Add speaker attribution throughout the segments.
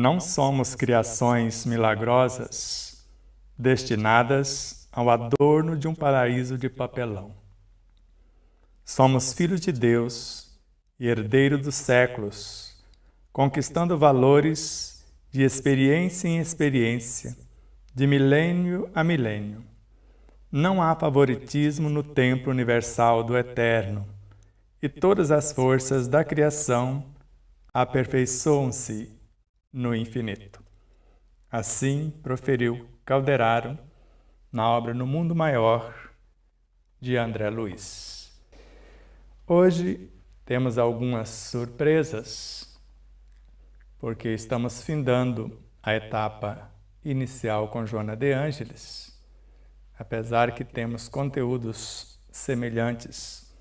Speaker 1: não somos criações milagrosas destinadas ao adorno de um paraíso de papelão. Somos filhos de Deus e herdeiros dos séculos, conquistando valores de experiência em experiência, de milênio a milênio. Não há favoritismo no templo universal do Eterno, e todas as forças da criação aperfeiçoam-se no infinito. Assim proferiu Calderaro na obra No Mundo Maior, de André Luiz. Hoje temos algumas surpresas, porque estamos findando a etapa inicial com Joana de Ângeles, apesar que temos conteúdos semelhantes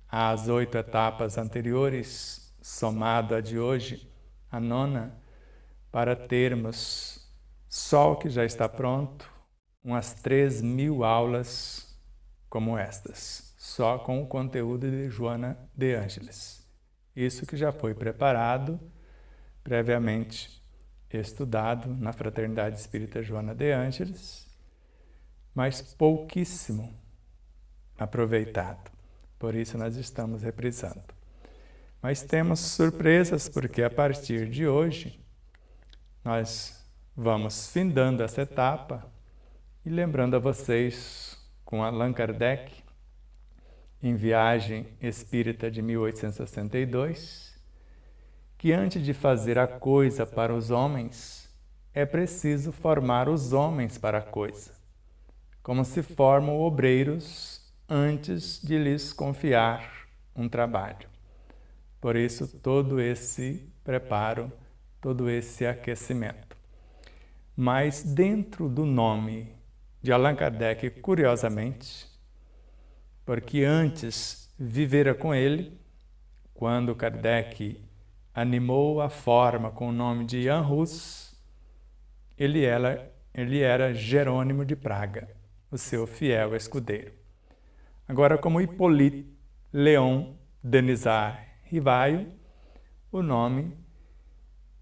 Speaker 1: às 8 etapas anteriores, somado a de hoje, a 9ª, para termos só o que já está pronto, umas 3.000 aulas como estas, só com o conteúdo de Joana de Ângeles. Isso que já foi preparado, previamente estudado na Fraternidade Espírita Joana de Ângeles, mas pouquíssimo aproveitado. Por isso nós estamos reprisando. Mas temos surpresas, porque a partir de hoje nós vamos findando essa etapa e lembrando a vocês com Allan Kardec, em Viagem Espírita de 1862, que antes de fazer a coisa para os homens, é preciso formar os homens para a coisa, como se formam obreiros antes de lhes confiar um trabalho. Por isso, todo esse preparo, todo esse aquecimento. Mas dentro do nome de Allan Kardec, curiosamente, porque antes vivera com ele, quando Kardec animou a forma com o nome de Jan Hus, ele era Jerônimo de Praga, o seu fiel escudeiro. Agora, como Hippolyte Léon Denisard Rivaio, o nome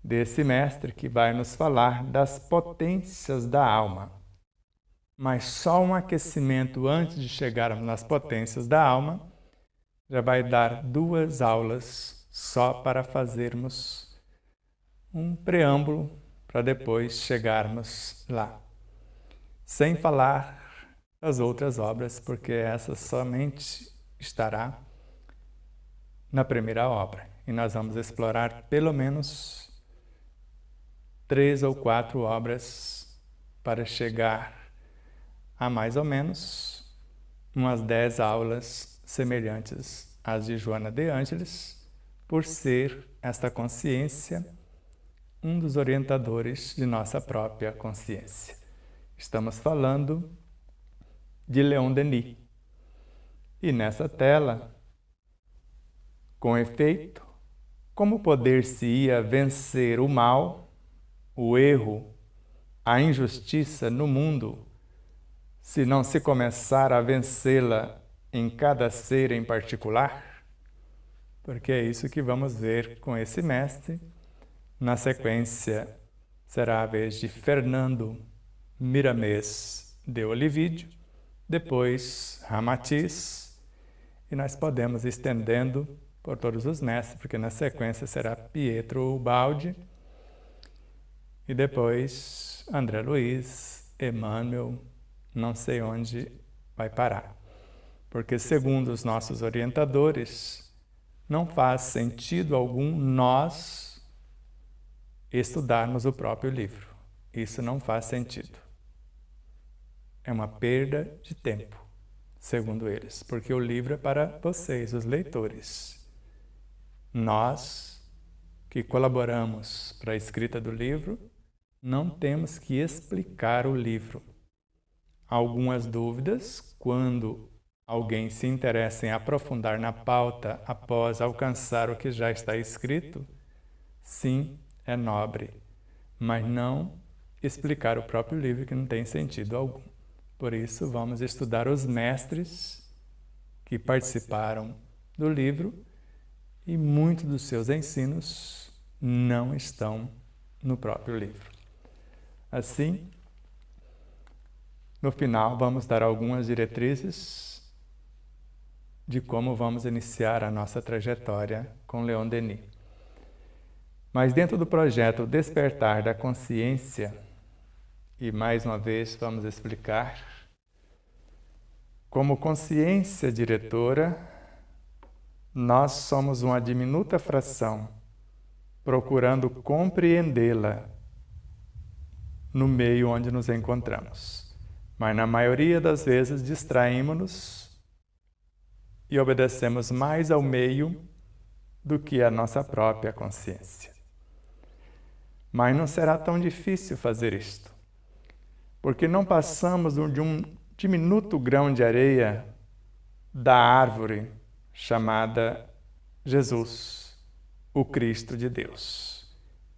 Speaker 1: desse mestre que vai nos falar das potências da alma. Mas só um aquecimento antes de chegarmos nas potências da alma já vai dar 2 aulas só para fazermos um preâmbulo para depois chegarmos lá. Sem falar das outras obras, porque essa somente estará na primeira obra. E nós vamos explorar pelo menos 3 ou 4 obras para chegar a mais ou menos umas 10 aulas semelhantes às de Joana de Ângeles, por ser esta consciência um dos orientadores de nossa própria consciência. Estamos falando de Leon Denis. E nessa tela, com efeito, como poder-se-ia vencer o mal, o erro, a injustiça no mundo, se não se começar a vencê-la em cada ser em particular? Porque é isso que vamos ver com esse mestre. Na sequência, será a vez de Fernando Miramês de Olivídio, depois Ramatiz, e nós podemos estendendo por todos os mestres, porque na sequência será Pietro Ubaldi, e depois André Luiz, Emmanuel, não sei onde vai parar. Porque segundo os nossos orientadores, não faz sentido algum nós estudarmos o próprio livro. Isso não faz sentido. É uma perda de tempo, segundo eles, porque o livro é para vocês, os leitores. Nós, que colaboramos para a escrita do livro, não temos que explicar o livro. Algumas dúvidas, quando alguém se interessa em aprofundar na pauta após alcançar o que já está escrito, sim, é nobre, mas não explicar o próprio livro, que não tem sentido algum. Por isso, vamos estudar os mestres que participaram do livro, e muitos dos seus ensinos não estão no próprio livro. Assim, no final, vamos dar algumas diretrizes de como vamos iniciar a nossa trajetória com Leon Denis. Mas dentro do projeto Despertar da Consciência, e mais uma vez vamos explicar, como consciência diretora, nós somos uma diminuta fração, procurando compreendê-la no meio onde nos encontramos. Mas na maioria das vezes distraímos-nos e obedecemos mais ao meio do que à nossa própria consciência. Mas não será tão difícil fazer isto, porque não passamos de um diminuto grão de areia da árvore chamada Jesus, o Cristo de Deus,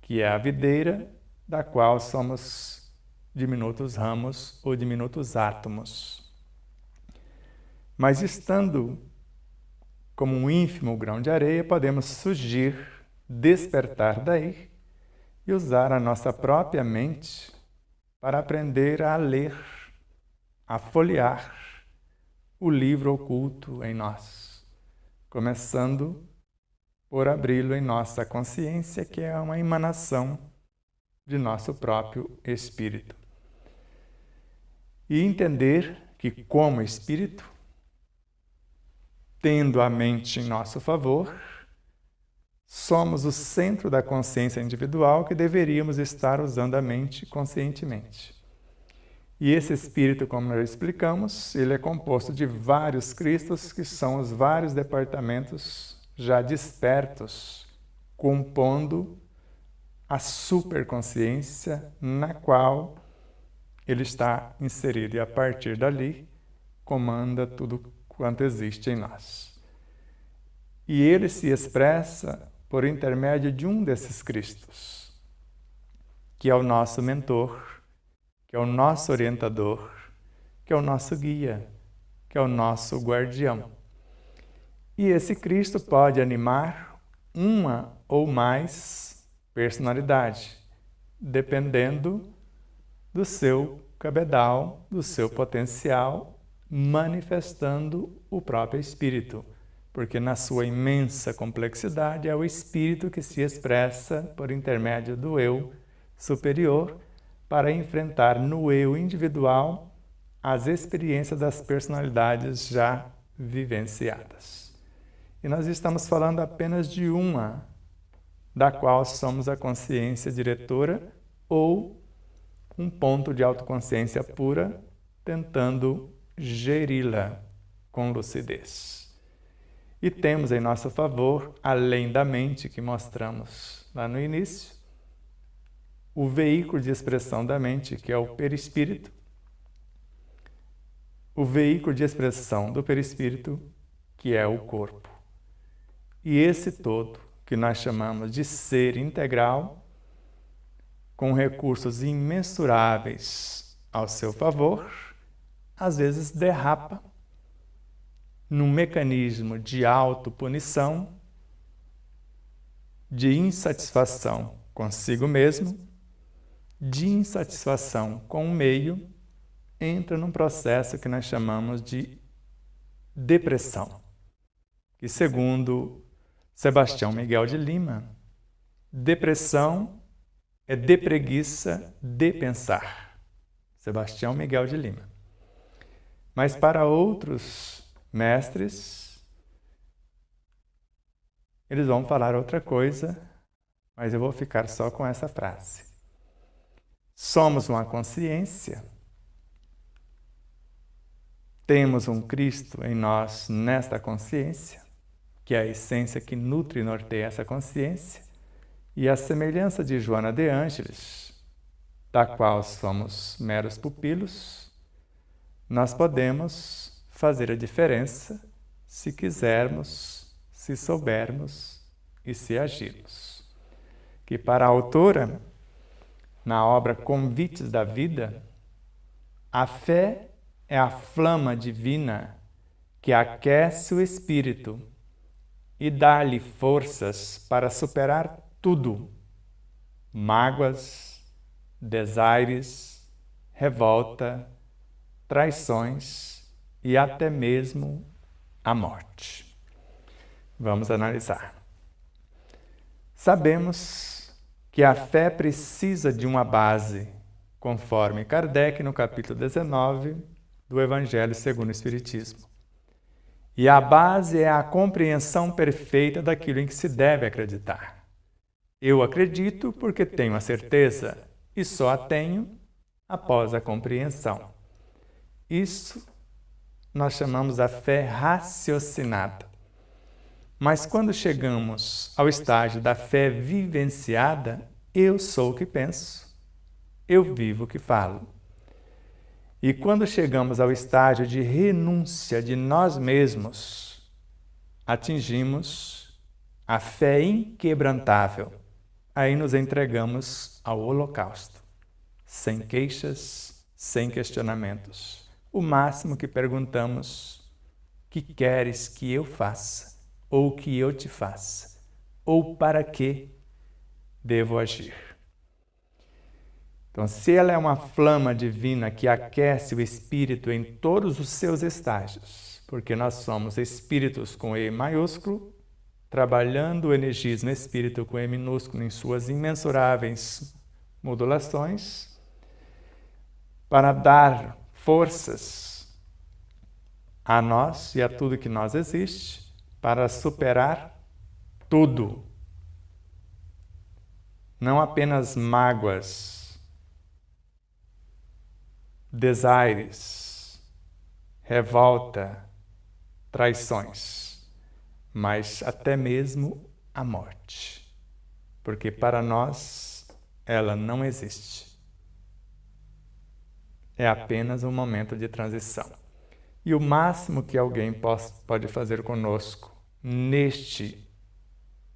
Speaker 1: que é a videira da qual somos diminutos ramos ou diminutos átomos. Mas estando como um ínfimo grão de areia, podemos surgir, despertar daí e usar a nossa própria mente para aprender a ler, a folhear o livro oculto em nós, começando por abri-lo em nossa consciência, que é uma emanação de nosso próprio espírito. E entender que, como espírito, tendo a mente em nosso favor, somos o centro da consciência individual que deveríamos estar usando a mente conscientemente. E esse espírito, como nós explicamos, ele é composto de vários Cristos, que são os vários departamentos já despertos, compondo a superconsciência na qual ele está inserido. E a partir dali, comanda tudo quanto existe em nós. E ele se expressa por intermédio de um desses Cristos, que é o nosso mentor, que é o nosso orientador, que é o nosso guia, que é o nosso guardião. E esse Cristo pode animar uma ou mais personalidades, dependendo do seu cabedal, do seu potencial, manifestando o próprio Espírito. Porque na sua imensa complexidade é o Espírito que se expressa por intermédio do eu superior para enfrentar no eu individual as experiências das personalidades já vivenciadas. E nós estamos falando apenas de uma, da qual somos a consciência diretora ou um ponto de autoconsciência pura, tentando geri-la com lucidez. E temos em nosso favor, além da mente que mostramos lá no início, o veículo de expressão da mente, que é o perispírito. O veículo de expressão do perispírito, que é o corpo. E esse todo, que nós chamamos de ser integral, com recursos imensuráveis ao seu favor, às vezes derrapa num mecanismo de autopunição, de insatisfação consigo mesmo, de insatisfação com o meio, entra num processo que nós chamamos de depressão, que segundo Sebastião Miguel de Lima, depressão é depreguiça de pensar. Sebastião Miguel de Lima. Mas para outros mestres, eles vão falar outra coisa, mas eu vou ficar só com essa frase. Somos uma consciência, temos um Cristo em nós nesta consciência, que é a essência que nutre e norteia essa consciência, e a semelhança de Joana de Ângeles, da qual somos meros pupilos, nós podemos fazer a diferença se quisermos, se soubermos e se agirmos. Que para a autora, na obra Convites da Vida, a fé é a flama divina que aquece o espírito e dá-lhe forças para superar tudo mágoas, desaires, revolta, traições e até mesmo a morte. Vamos analisar. Sabemos que a fé precisa de uma base, conforme Kardec no capítulo 19 do Evangelho segundo o Espiritismo. E a base é a compreensão perfeita daquilo em que se deve acreditar. Eu acredito porque tenho a certeza e só a tenho após a compreensão. Isso nós chamamos a fé raciocinada. Mas quando chegamos ao estágio da fé vivenciada, eu sou o que penso, eu vivo o que falo. E quando chegamos ao estágio de renúncia de nós mesmos, atingimos a fé inquebrantável. Aí nos entregamos ao holocausto, sem queixas, sem questionamentos. O máximo que perguntamos: que queres que eu faça? Ou que eu te faça? Ou para que devo agir? Então, se ela é uma flama divina que aquece o espírito em todos os seus estágios, porque nós somos espíritos com E maiúsculo, trabalhando o energismo espírito com E minúsculo em suas imensuráveis modulações, para dar forças a nós e a tudo que nós existe, para superar tudo. Não apenas mágoas, desaires, revolta, traições, mas até mesmo a morte. Porque para nós ela não existe. É apenas um momento de transição. E o máximo que alguém pode fazer conosco neste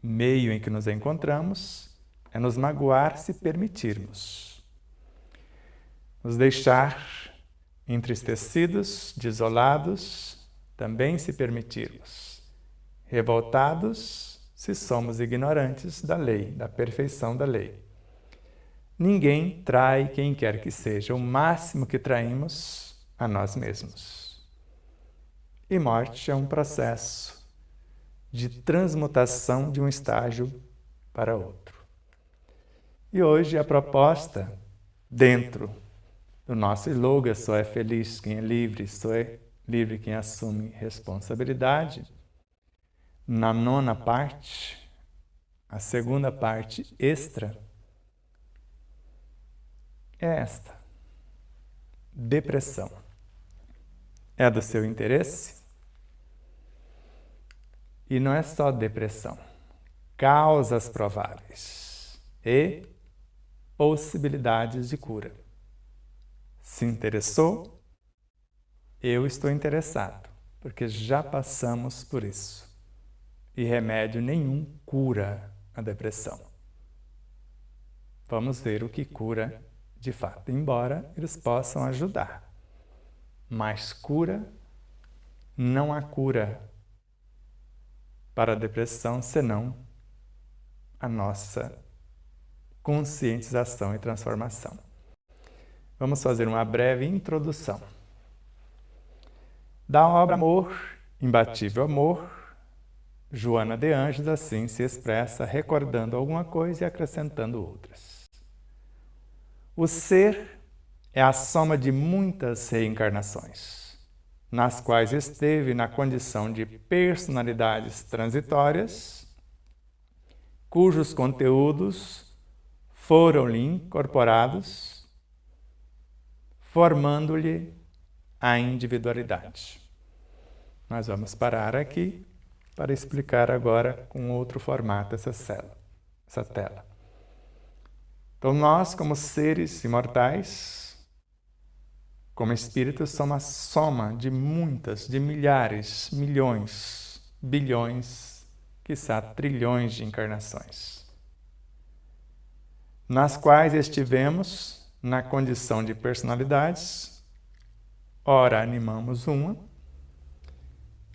Speaker 1: meio em que nos encontramos é nos magoar se permitirmos. Nos deixar entristecidos, desolados, também se permitirmos. Revoltados, se somos ignorantes da lei, da perfeição da lei. Ninguém trai quem quer que seja, o máximo que traímos a nós mesmos. E morte é um processo de transmutação de um estágio para outro. E hoje a proposta, dentro do nosso slogan, só é feliz quem é livre, só é livre quem assume responsabilidade, na 9ª parte, a segunda parte extra, é esta: depressão. É do seu interesse? E não é só depressão, causas prováveis e possibilidades de cura. Se interessou? Eu estou interessado, porque já passamos por isso. E remédio nenhum cura a depressão. Vamos ver o que cura de fato, embora eles possam ajudar. Mas cura, não há cura para a depressão, senão a nossa conscientização e transformação. Vamos fazer uma breve introdução. Da obra Amor, Imbatível Amor, Joana de Ângeles assim se expressa, recordando alguma coisa e acrescentando outras. O ser é a soma de muitas reencarnações, nas quais esteve na condição de personalidades transitórias, cujos conteúdos foram-lhe incorporados, formando-lhe a individualidade. Nós vamos parar aqui para explicar agora com outro formato essa tela. Então nós, como seres imortais, como espíritos, somos a soma de muitas, de milhares, milhões, bilhões, quiçá trilhões de encarnações, nas quais estivemos na condição de personalidades. Ora animamos uma,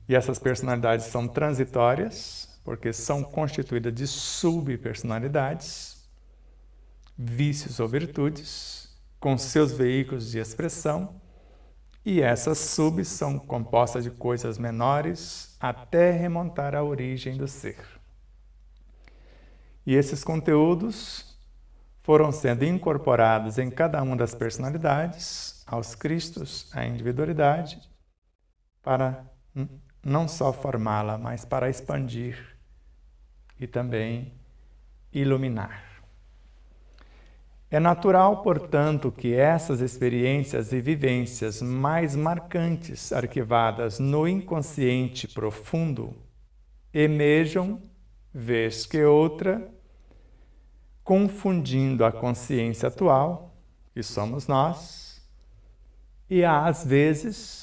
Speaker 1: e essas personalidades são transitórias, porque são constituídas de subpersonalidades. vícios ou virtudes, com seus veículos de expressão, e essas subs são compostas de coisas menores até remontar à origem do ser. E esses conteúdos foram sendo incorporados em cada uma das personalidades, aos Cristos, à individualidade, para não só formá-la, mas para expandir e também iluminar. É natural, portanto, que essas experiências e vivências mais marcantes, arquivadas no inconsciente profundo, emerjam, vez que outra, confundindo a consciência atual, que somos nós, e às vezes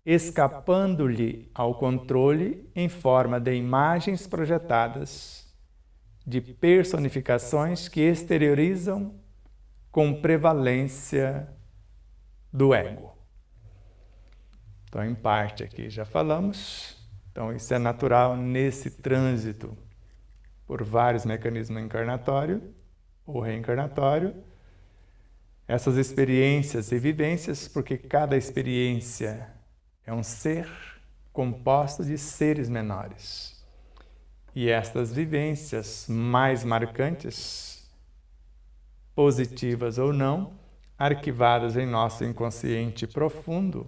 Speaker 1: escapando-lhe ao controle em forma de imagens projetadas, de personificações que exteriorizam com prevalência do ego. Então, em parte aqui já falamos. Então, isso é natural nesse trânsito por vários mecanismos encarnatório ou reencarnatório. Essas experiências e vivências, porque cada experiência é um ser composto de seres menores. E estas vivências mais marcantes, positivas ou não, arquivadas em nosso inconsciente profundo,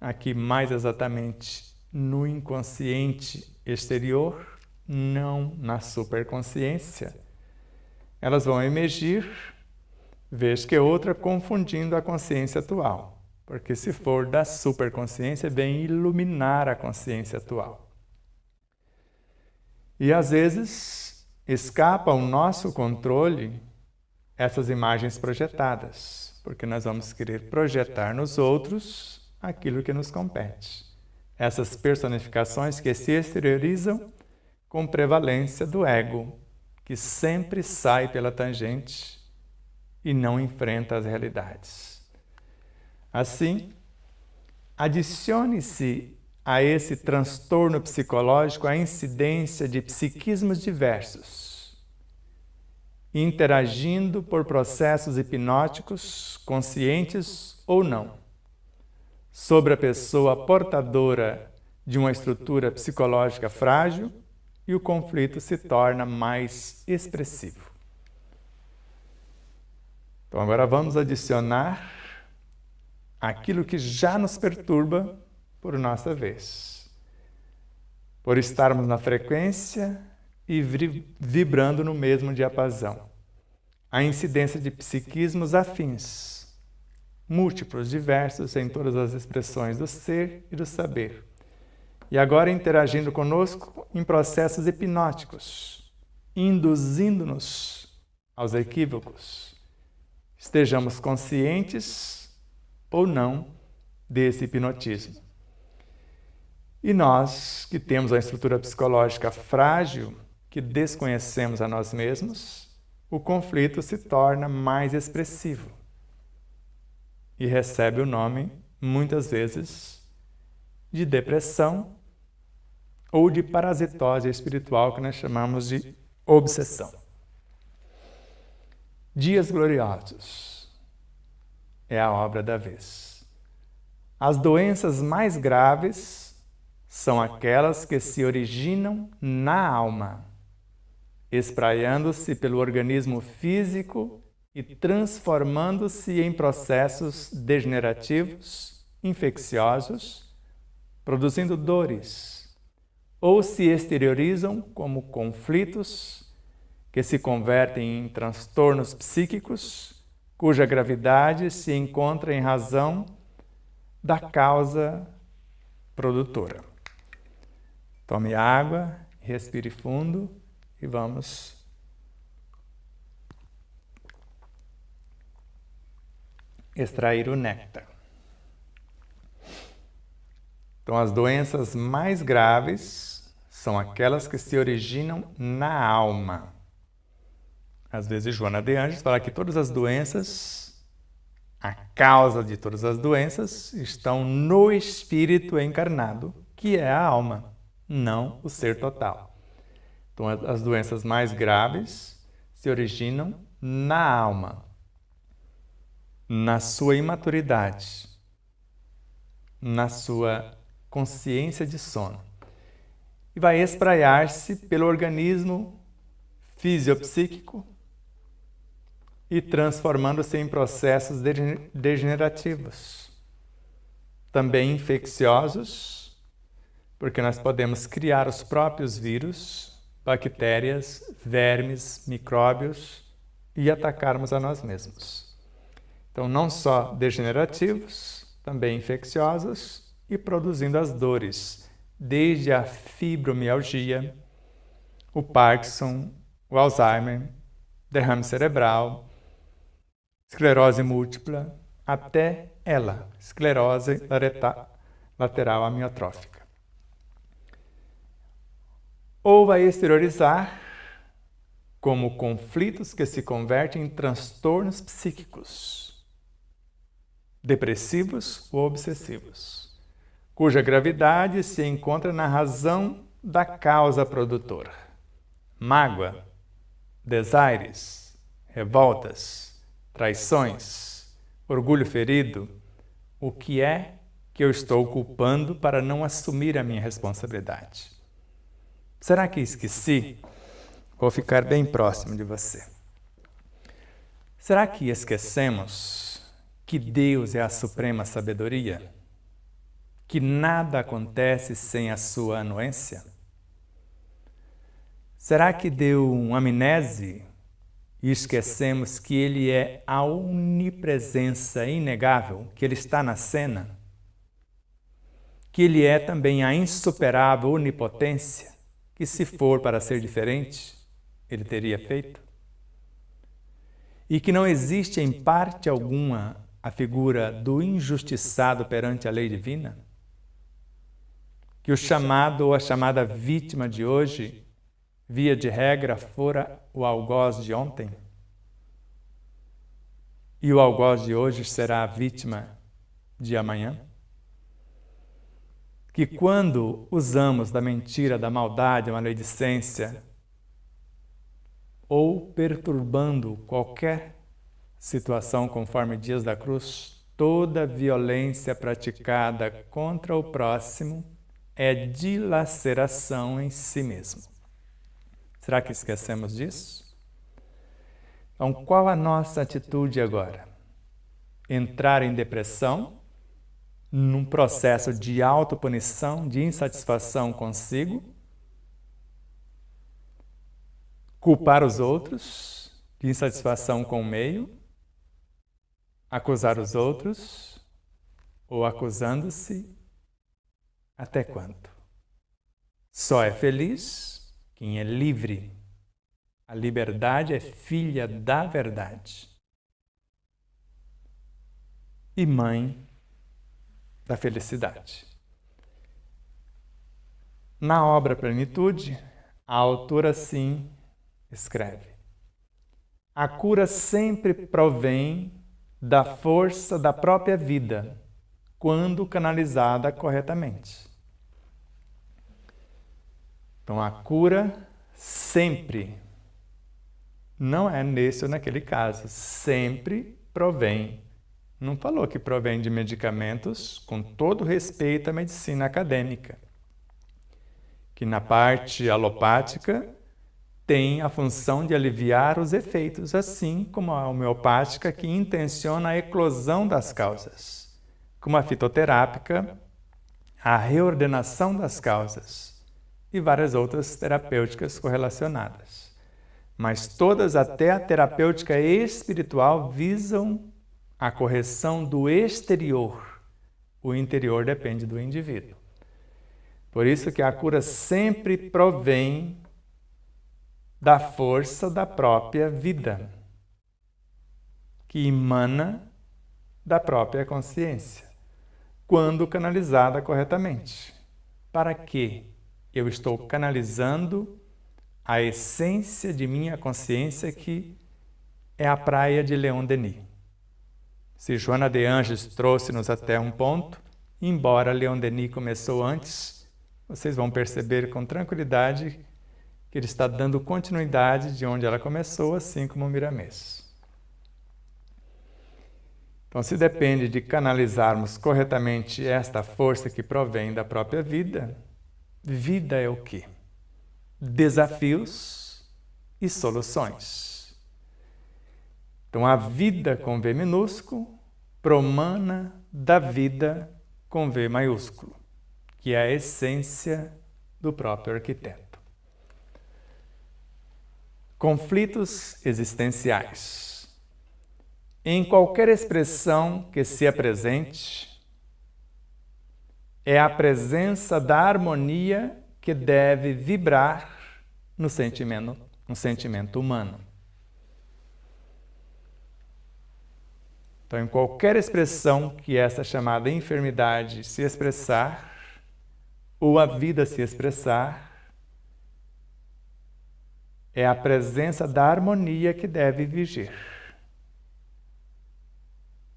Speaker 1: aqui mais exatamente no inconsciente exterior, não na superconsciência, elas vão emergir, vez que outra, confundindo a consciência atual. Porque se for da superconsciência, vem iluminar a consciência atual. E às vezes escapa ao nosso controle essas imagens projetadas, porque nós vamos querer projetar nos outros aquilo que nos compete. Essas personificações que se exteriorizam com prevalência do ego, que sempre sai pela tangente e não enfrenta as realidades. Assim, adicione-se a esse transtorno psicológico a incidência de psiquismos diversos, interagindo por processos hipnóticos, conscientes ou não, sobre a pessoa portadora de uma estrutura psicológica frágil, e o conflito se torna mais expressivo. Então, agora vamos adicionar aquilo que já nos perturba por nossa vez, por estarmos na frequência e vibrando no mesmo diapasão. A incidência de psiquismos afins, múltiplos, diversos em todas as expressões do ser e do saber. E agora interagindo conosco em processos hipnóticos, induzindo-nos aos equívocos. Estejamos conscientes ou não desse hipnotismo. E nós, que temos a estrutura psicológica frágil, que desconhecemos a nós mesmos, o conflito se torna mais expressivo e recebe o nome, muitas vezes, de depressão ou de parasitose espiritual, que nós chamamos de obsessão. Dias gloriosos é a obra da vez. As doenças mais graves são aquelas que se originam na alma, espraiando-se pelo organismo físico e transformando-se em processos degenerativos, infecciosos, produzindo dores, ou se exteriorizam como conflitos que se convertem em transtornos psíquicos, cuja gravidade se encontra em razão da causa produtora. Tome água, respire fundo e vamos extrair o néctar. Então, as doenças mais graves são aquelas que se originam na alma. Às vezes, Joana de Ângeles fala que todas as doenças, a causa de todas as doenças, estão no espírito encarnado, que é a alma, não o ser total. Então, as doenças mais graves se originam na alma, na sua imaturidade, na sua consciência de sono, e vai espraiar-se pelo organismo fisiopsíquico e transformando-se em processos degenerativos, também infecciosos, porque nós podemos criar os próprios vírus, bactérias, vermes, micróbios e atacarmos a nós mesmos. Então, não só degenerativos, também infecciosos e produzindo as dores, desde a fibromialgia, o Parkinson, o Alzheimer, derrame cerebral, esclerose múltipla, até ela, esclerose lateral amiotrófica. Ou vai exteriorizar como conflitos que se convertem em transtornos psíquicos, depressivos ou obsessivos, cuja gravidade se encontra na razão da causa produtora. Mágoa, desaires, revoltas, traições, orgulho ferido, o que é que eu estou culpando para não assumir a minha responsabilidade? Será que esqueci? Vou ficar bem próximo de você. Será que esquecemos que Deus é a suprema sabedoria? Que nada acontece sem a sua anuência? Será que deu uma amnésia e esquecemos que Ele é a onipresença inegável, que Ele está na cena? Que Ele é também a insuperável onipotência, que se for para ser diferente, Ele teria feito? E que não existe em parte alguma a figura do injustiçado perante a lei divina? Que o chamado ou a chamada vítima de hoje, via de regra, fora o algoz de ontem? E o algoz de hoje será a vítima de amanhã? Que quando usamos da mentira, da maldade, a maledicência, ou perturbando qualquer situação conforme dias da cruz, toda violência praticada contra o próximo é dilaceração em si mesmo. Será que esquecemos disso? Então, qual a nossa atitude agora? Entrar em depressão, num processo de autopunição, de insatisfação consigo, culpar os outros, de insatisfação com o meio, acusar os outros, ou acusando-se, até quando? Só é feliz quem é livre. A liberdade é filha da verdade e mãe da felicidade. Na obra Plenitude, a autora assim escreve: a cura sempre provém da força da própria vida, quando canalizada corretamente. Então, a cura sempre, não é nesse ou naquele caso, sempre provém. Não falou que provém de medicamentos, com todo respeito à medicina acadêmica, que na parte alopática tem a função de aliviar os efeitos, assim como a homeopática, que intenciona a eclosão das causas, como a fitoterápica, a reordenação das causas, e várias outras terapêuticas correlacionadas. Mas todas, até a terapêutica espiritual, visam a correção do exterior. O interior depende do indivíduo. Por isso que a cura sempre provém da força da própria vida, que emana da própria consciência, quando canalizada corretamente. Para quê? Eu estou canalizando a essência de minha consciência, que é a praia de Leon Denis. Se Joana de Anges trouxe-nos até um ponto, embora Leon Denis começou antes, vocês vão perceber com tranquilidade que ele está dando continuidade de onde ela começou, assim como o Miramês. Então, se depende de canalizarmos corretamente esta força que provém da própria vida, vida é o quê? Desafios e soluções. Então, a vida com V minúsculo promana da vida com V maiúsculo, que é a essência do próprio arquiteto. Conflitos existenciais. Em qualquer expressão que se apresente, é a presença da harmonia que deve vibrar no sentimento humano. Então, em qualquer expressão que essa chamada enfermidade se expressar, ou a vida se expressar, é a presença da harmonia que deve vigir,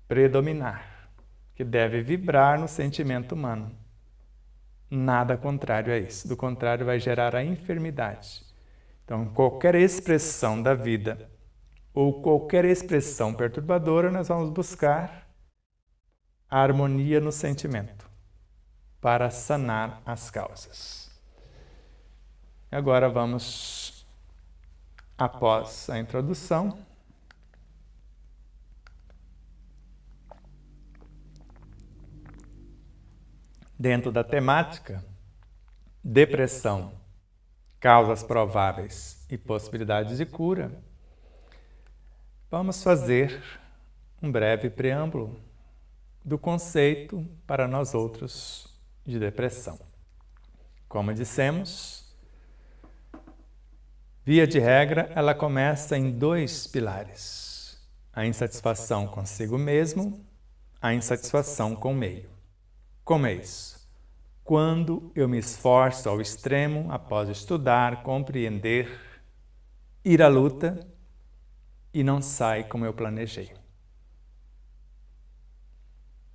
Speaker 1: predominar, que deve vibrar no sentimento humano. Nada contrário a isso. Do contrário, vai gerar a enfermidade. Então, qualquer expressão da vida ou qualquer expressão perturbadora, nós vamos buscar a harmonia no sentimento para sanar as causas. Agora vamos, após a introdução, dentro da temática depressão, causas prováveis e possibilidades de cura, vamos fazer um breve preâmbulo do conceito para nós outros de depressão. Como dissemos, via de regra, ela começa em 2 pilares: a insatisfação consigo mesmo, a insatisfação com o meio. Como é isso? Quando eu me esforço ao extremo após estudar, compreender, ir à luta e não sai como eu planejei.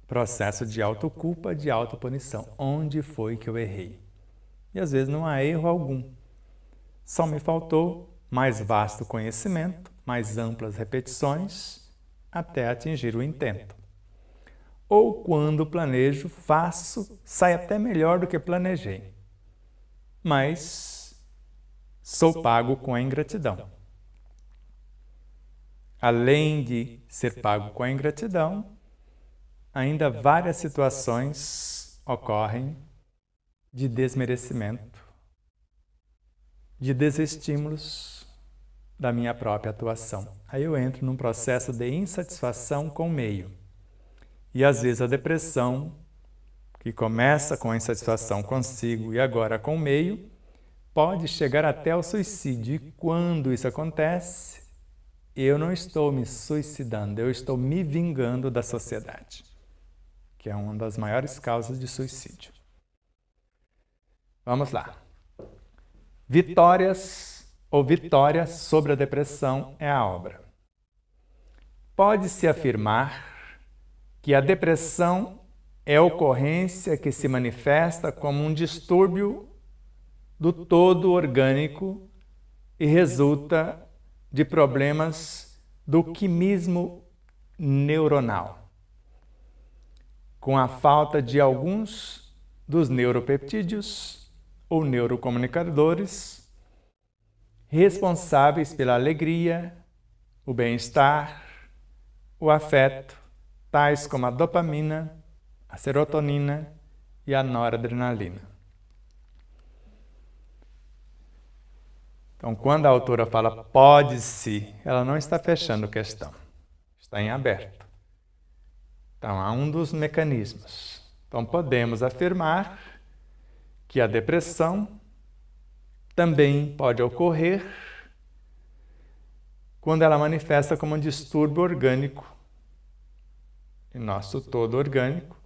Speaker 1: Processo de autoculpa, de autopunição. Onde foi que eu errei? E às vezes não há erro algum. Só me faltou mais vasto conhecimento, mais amplas repetições, até atingir o intento. Ou quando planejo, faço, sai até melhor do que planejei. Mas sou pago com a ingratidão. Além de ser pago com a ingratidão, ainda várias situações ocorrem de desmerecimento, de desestímulos da minha própria atuação. Aí eu entro num processo de insatisfação com o meio. E às vezes a depressão, que começa com a insatisfação consigo e agora com o meio, pode chegar até ao suicídio. E quando isso acontece, eu não estou me suicidando, eu estou me vingando da sociedade, que é uma das maiores causas de suicídio. Vamos lá. Vitórias ou vitória sobre a depressão é a obra. Pode-se afirmar que a depressão é a ocorrência que se manifesta como um distúrbio do todo orgânico e resulta de problemas do quimismo neuronal, com a falta de alguns dos neuropeptídeos ou neurocomunicadores responsáveis pela alegria, o bem-estar, o afeto, tais como a dopamina, a serotonina e a noradrenalina. Então, quando a autora fala pode-se, ela não está fechando questão, está em aberto. Então, há um dos mecanismos. Então, podemos afirmar que a depressão também pode ocorrer quando ela manifesta como um distúrbio orgânico, em nosso todo orgânico,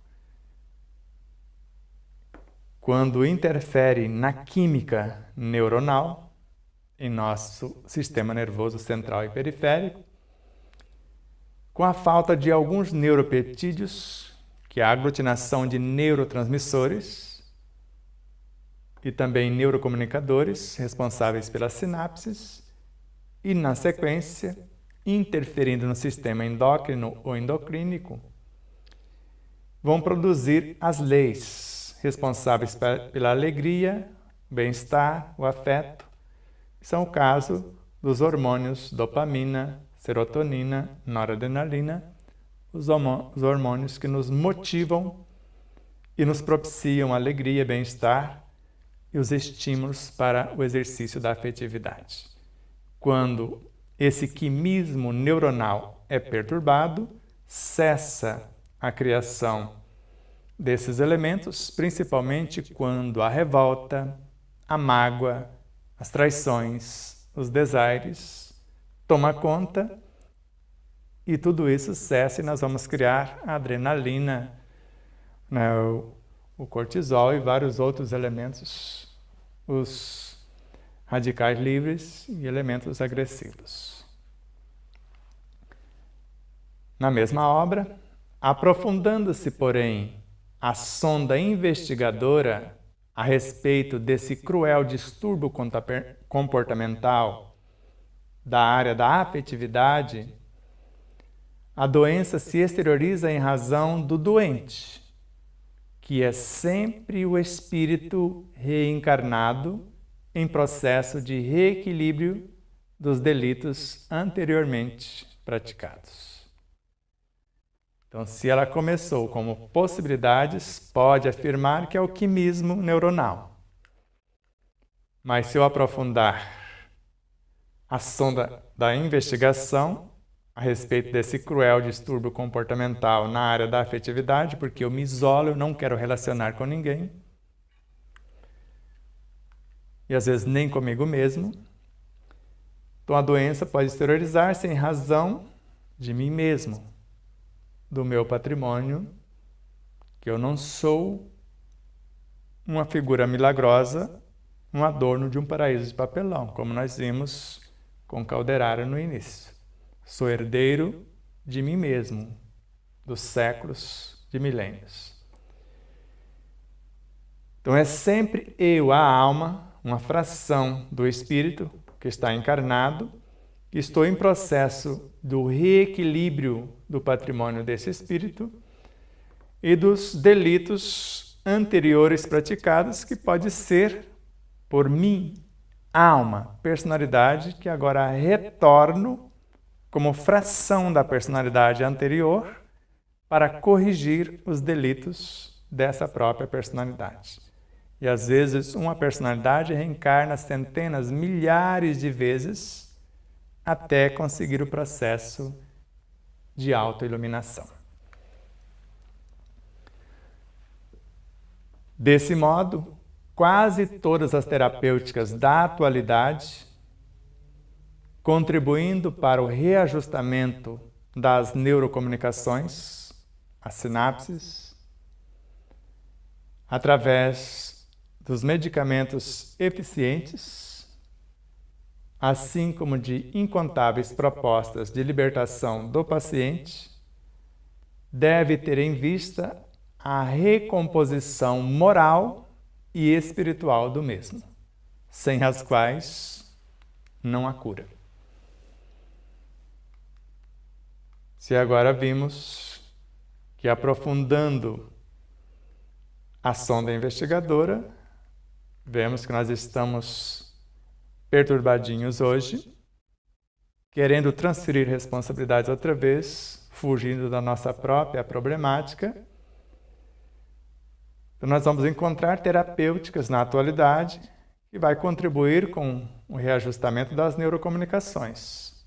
Speaker 1: quando interfere na química neuronal, em nosso sistema nervoso central e periférico, com a falta de alguns neuropeptídeos, que é a aglutinação de neurotransmissores, e também neurocomunicadores responsáveis pelas sinapses e, na sequência, interferindo no sistema endócrino ou endocrínico, vão produzir as leis responsáveis pela alegria, bem-estar, o afeto. São o caso dos hormônios dopamina, serotonina, noradrenalina, os hormônios que nos motivam e nos propiciam alegria, bem-estar e os estímulos para o exercício da afetividade. Quando esse quimismo neuronal é perturbado, cessa a criação desses elementos, principalmente quando a revolta, a mágoa, as traições, os desaires toma conta e tudo isso cessa e nós vamos criar a adrenalina, né, o cortisol e vários outros elementos, os radicais livres e elementos agressivos. Na mesma obra, aprofundando-se, porém, a sonda investigadora a respeito desse cruel distúrbio comportamental da área da afetividade, a doença se exterioriza em razão do doente, que é sempre o espírito reencarnado em processo de reequilíbrio dos delitos anteriormente praticados. Então, se ela começou como possibilidades, pode afirmar que é o quimismo neuronal. Mas se eu aprofundar a sonda da investigação a respeito desse cruel distúrbio comportamental na área da afetividade, porque eu me isolo, eu não quero relacionar com ninguém, e às vezes nem comigo mesmo, então a doença pode exteriorizar-se em razão de mim mesmo, do meu patrimônio, que eu não sou uma figura milagrosa, um adorno de um paraíso de papelão, como nós vimos com Calderaro no início. Sou herdeiro de mim mesmo, dos séculos, de milênios. Então é sempre eu, a alma, uma fração do espírito que está encarnado, que estou em processo do reequilíbrio do patrimônio desse espírito e dos delitos anteriores praticados, que pode ser por mim, alma, personalidade, que agora retorno como fração da personalidade anterior para corrigir os delitos dessa própria personalidade. E às vezes uma personalidade reencarna centenas, milhares de vezes até conseguir o processo de autoiluminação. Desse modo, quase todas as terapêuticas da atualidade, contribuindo para o reajustamento das neurocomunicações, as sinapses, através dos medicamentos eficientes, assim como de incontáveis propostas de libertação do paciente, deve ter em vista a recomposição moral e espiritual do mesmo, sem as quais não há cura. Se agora vimos que, aprofundando a sonda investigadora, vemos que nós estamos perturbadinhos hoje, querendo transferir responsabilidades outra vez, fugindo da nossa própria problemática. Então nós vamos encontrar terapêuticas na atualidade que vai contribuir com o reajustamento das neurocomunicações.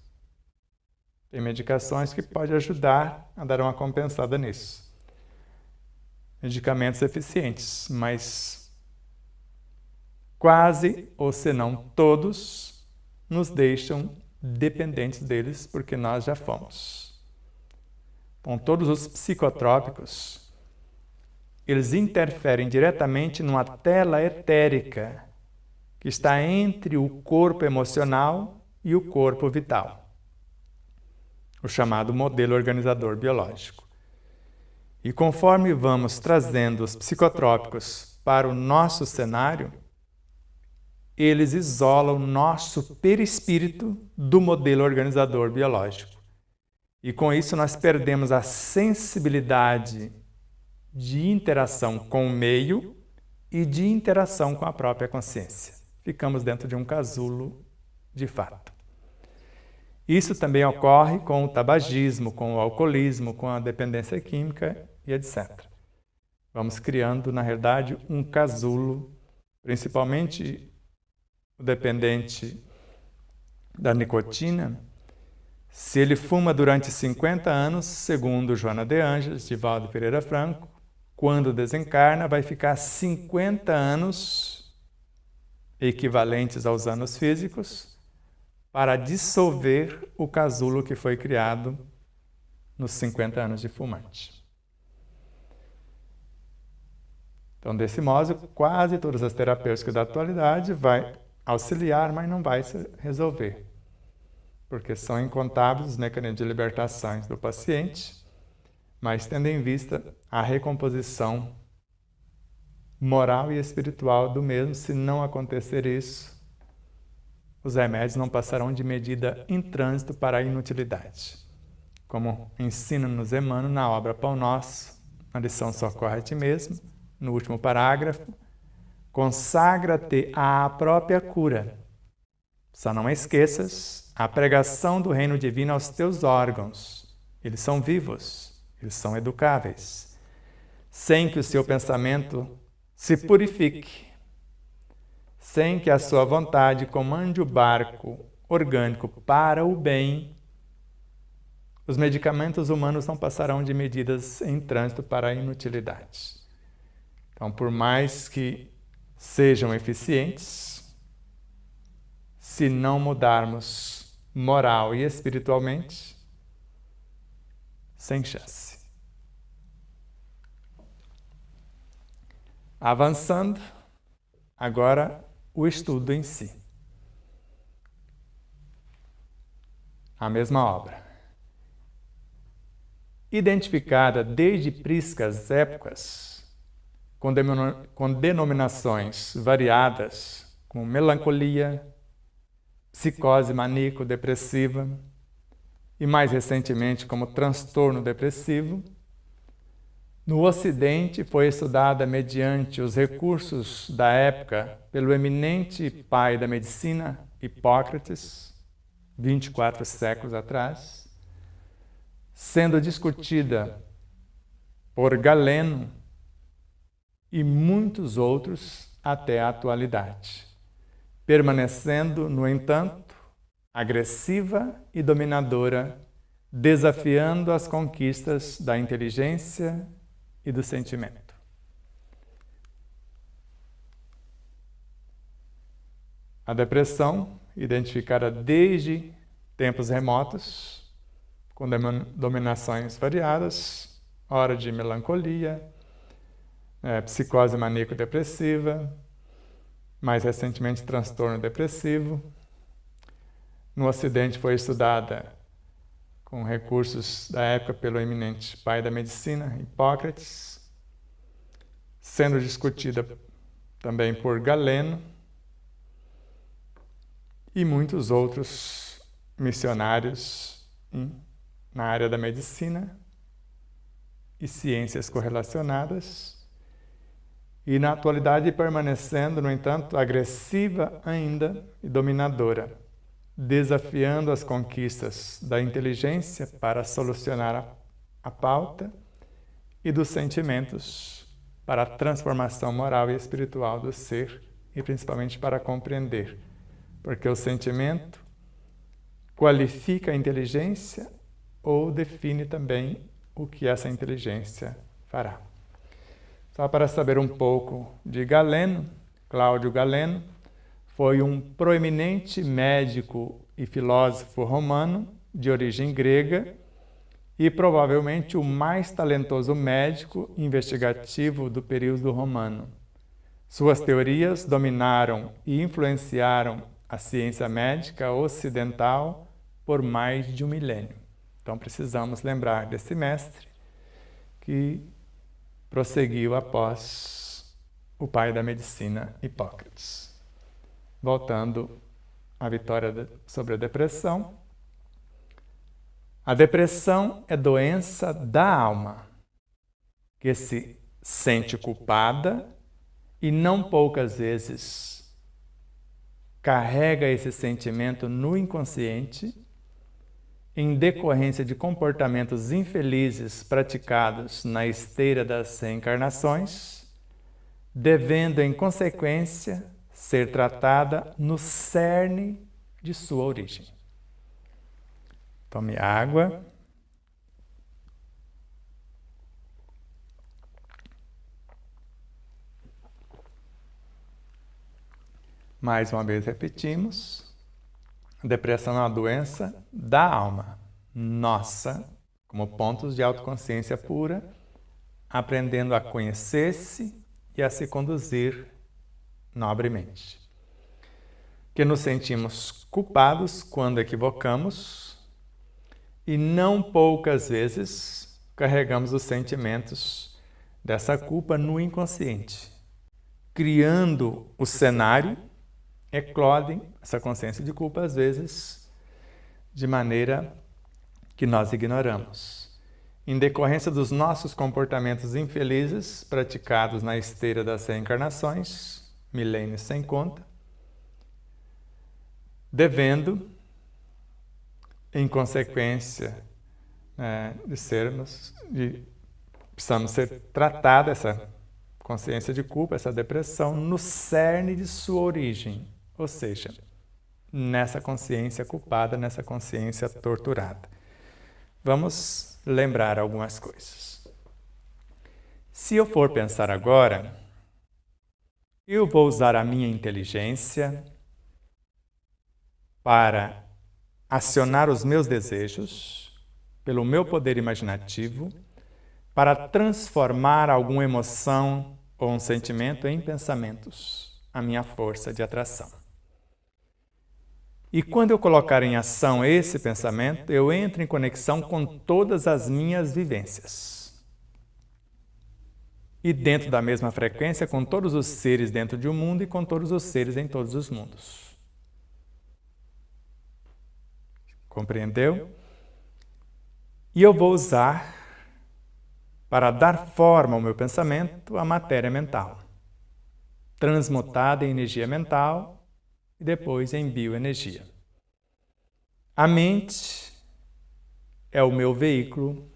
Speaker 1: Tem medicações que podem ajudar a dar uma compensada nisso. Medicamentos eficientes, mas quase, ou se não todos, nos deixam dependentes deles, porque nós já fomos. Então, todos os psicotrópicos, eles interferem diretamente numa tela etérica que está entre o corpo emocional e o corpo vital, o chamado modelo organizador biológico. E conforme vamos trazendo os psicotrópicos para o nosso cenário, eles isolam o nosso perispírito do modelo organizador biológico. E com isso nós perdemos a sensibilidade de interação com o meio e de interação com a própria consciência. Ficamos dentro de um casulo de fato. Isso também ocorre com o tabagismo, com o alcoolismo, com a dependência química e etc. Vamos criando, na realidade, um casulo, principalmente o dependente da nicotina. Se ele fuma durante 50 anos, segundo Joana de Ângeles, Divaldo Pereira Franco, quando desencarna, vai ficar 50 anos, equivalentes aos anos físicos, para dissolver o casulo que foi criado nos 50 anos de fumante. Então, desse modo, quase todas as terapêuticas da atualidade vai auxiliar, mas não vai resolver, porque são incontáveis os mecanismos de libertação do paciente, mas tendo em vista a recomposição moral e espiritual do mesmo, se não acontecer isso, os remédios não passarão de medida em trânsito para a inutilidade. Como ensina-nos Emmanuel na obra Pão Nosso, na lição Socorre a Ti Mesmo, no último parágrafo, consagra-te à própria cura. Só não esqueças a pregação do reino divino aos teus órgãos. Eles são vivos, eles são educáveis, sem que o seu pensamento se purifique, sem que a sua vontade comande o barco orgânico para o bem, os medicamentos humanos não passarão de medidas em trânsito para a inutilidade. Então, por mais que sejam eficientes, se não mudarmos moral e espiritualmente, sem chance. Avançando, agora o estudo em si. A mesma obra. Identificada desde priscas épocas, com denominações variadas, como melancolia, psicose maníaco-depressiva e, mais recentemente, como transtorno depressivo, no Ocidente foi estudada mediante os recursos da época pelo eminente pai da medicina, Hipócrates, 24 séculos atrás, sendo discutida por Galeno e muitos outros até a atualidade, permanecendo, no entanto, agressiva e dominadora, desafiando as conquistas da inteligência e do sentimento. A depressão, identificada desde tempos remotos, com dominações variadas, ora de melancolia, psicose maníaco-depressiva, mais recentemente transtorno depressivo. No Ocidente foi estudada com recursos da época pelo eminente pai da medicina, Hipócrates, sendo discutida também por Galeno e muitos outros missionários na área da medicina e ciências correlacionadas, e na atualidade permanecendo, no entanto, agressiva ainda e dominadora, desafiando as conquistas da inteligência para solucionar a pauta e dos sentimentos para a transformação moral e espiritual do ser e principalmente para compreender, porque o sentimento qualifica a inteligência ou define também o que essa inteligência fará. Só para saber um pouco de Galeno, Cláudio Galeno foi um proeminente médico e filósofo romano de origem grega e provavelmente o mais talentoso médico investigativo do período romano. Suas teorias dominaram e influenciaram a ciência médica ocidental por mais de um milênio. Então precisamos lembrar desse mestre que prosseguiu após o pai da medicina, Hipócrates. voltando à vitória sobre a depressão. A depressão é doença da alma, que se sente culpada e não poucas vezes carrega esse sentimento no inconsciente em decorrência de comportamentos infelizes praticados na esteira das reencarnações, devendo, em consequência, ser tratada no cerne de sua origem. Tome água. Mais uma vez repetimos. A depressão é uma doença da alma, nossa, como pontos de autoconsciência pura, aprendendo a conhecer-se e a se conduzir nobremente. Que nos sentimos culpados quando equivocamos e não poucas vezes carregamos os sentimentos dessa culpa no inconsciente, criando o cenário, eclodem essa consciência de culpa às vezes de maneira que nós ignoramos. Em decorrência dos nossos comportamentos infelizes praticados na esteira das reencarnações, milênios sem conta, devendo, em consequência precisamos ser tratados essa consciência de culpa, essa depressão, no cerne de sua origem, ou seja, nessa consciência culpada, nessa consciência torturada. Vamos lembrar algumas coisas. Se eu for pensar agora, eu vou usar a minha inteligência para acionar os meus desejos, pelo meu poder imaginativo, para transformar alguma emoção ou um sentimento em pensamentos, a minha força de atração. E quando eu colocar em ação esse pensamento, eu entro em conexão com todas as minhas vivências. E dentro da mesma frequência com todos os seres dentro de um mundo e com todos os seres em todos os mundos. Compreendeu? E eu vou usar, para dar forma ao meu pensamento, a matéria mental, transmutada em energia mental e depois em bioenergia. A mente é o meu veículo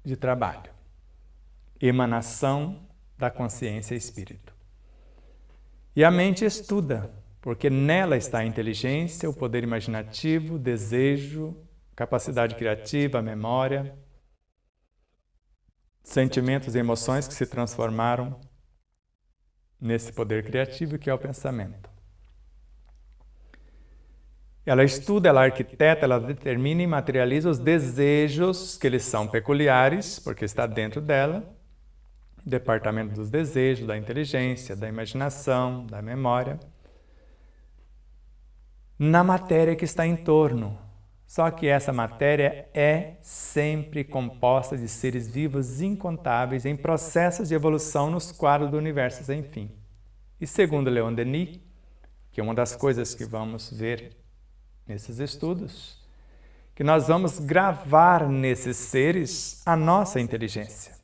Speaker 1: de trabalho, emanação da consciência espírito. E a mente estuda, porque nela está a inteligência, o poder imaginativo, o desejo, capacidade criativa, a memória, sentimentos e emoções que se transformaram nesse poder criativo que é o pensamento. Ela estuda, ela arquiteta, ela determina e materializa os desejos, que eles são peculiares, porque está dentro dela, departamento dos desejos, da inteligência, da imaginação, da memória, na matéria que está em torno. Só que essa matéria é sempre composta de seres vivos incontáveis em processos de evolução nos quadros do universo sem fim. E segundo Leon Denis, que é uma das coisas que vamos ver nesses estudos, que nós vamos gravar nesses seres a nossa inteligência,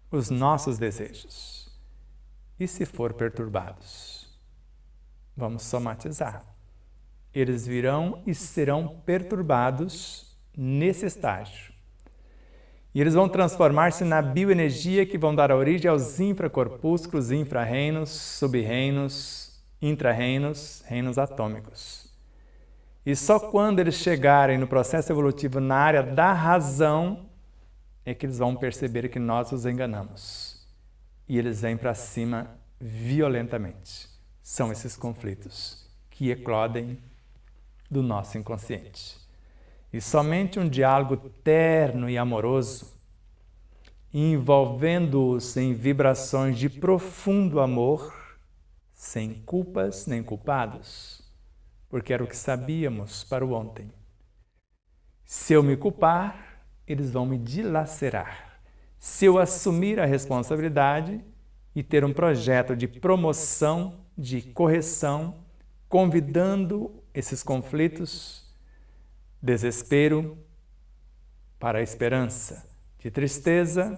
Speaker 1: os nossos desejos. E se for perturbados, vamos somatizar. Eles virão e serão perturbados nesse estágio. E eles vão transformar-se na bioenergia que vão dar origem aos infracorpúsculos, infrarreinos, subreinos, intrarreinos, reinos atômicos. E só quando eles chegarem no processo evolutivo na área da razão é que eles vão perceber que nós os enganamos. E eles vêm para cima violentamente. São esses conflitos que eclodem do nosso inconsciente. E somente um diálogo terno e amoroso, envolvendo-os em vibrações de profundo amor, sem culpas nem culpados, porque era o que sabíamos para o ontem. Se eu me culpar, eles vão me dilacerar. Se eu assumir a responsabilidade e ter um projeto de promoção de correção, convidando esses conflitos, desespero para a esperança, de tristeza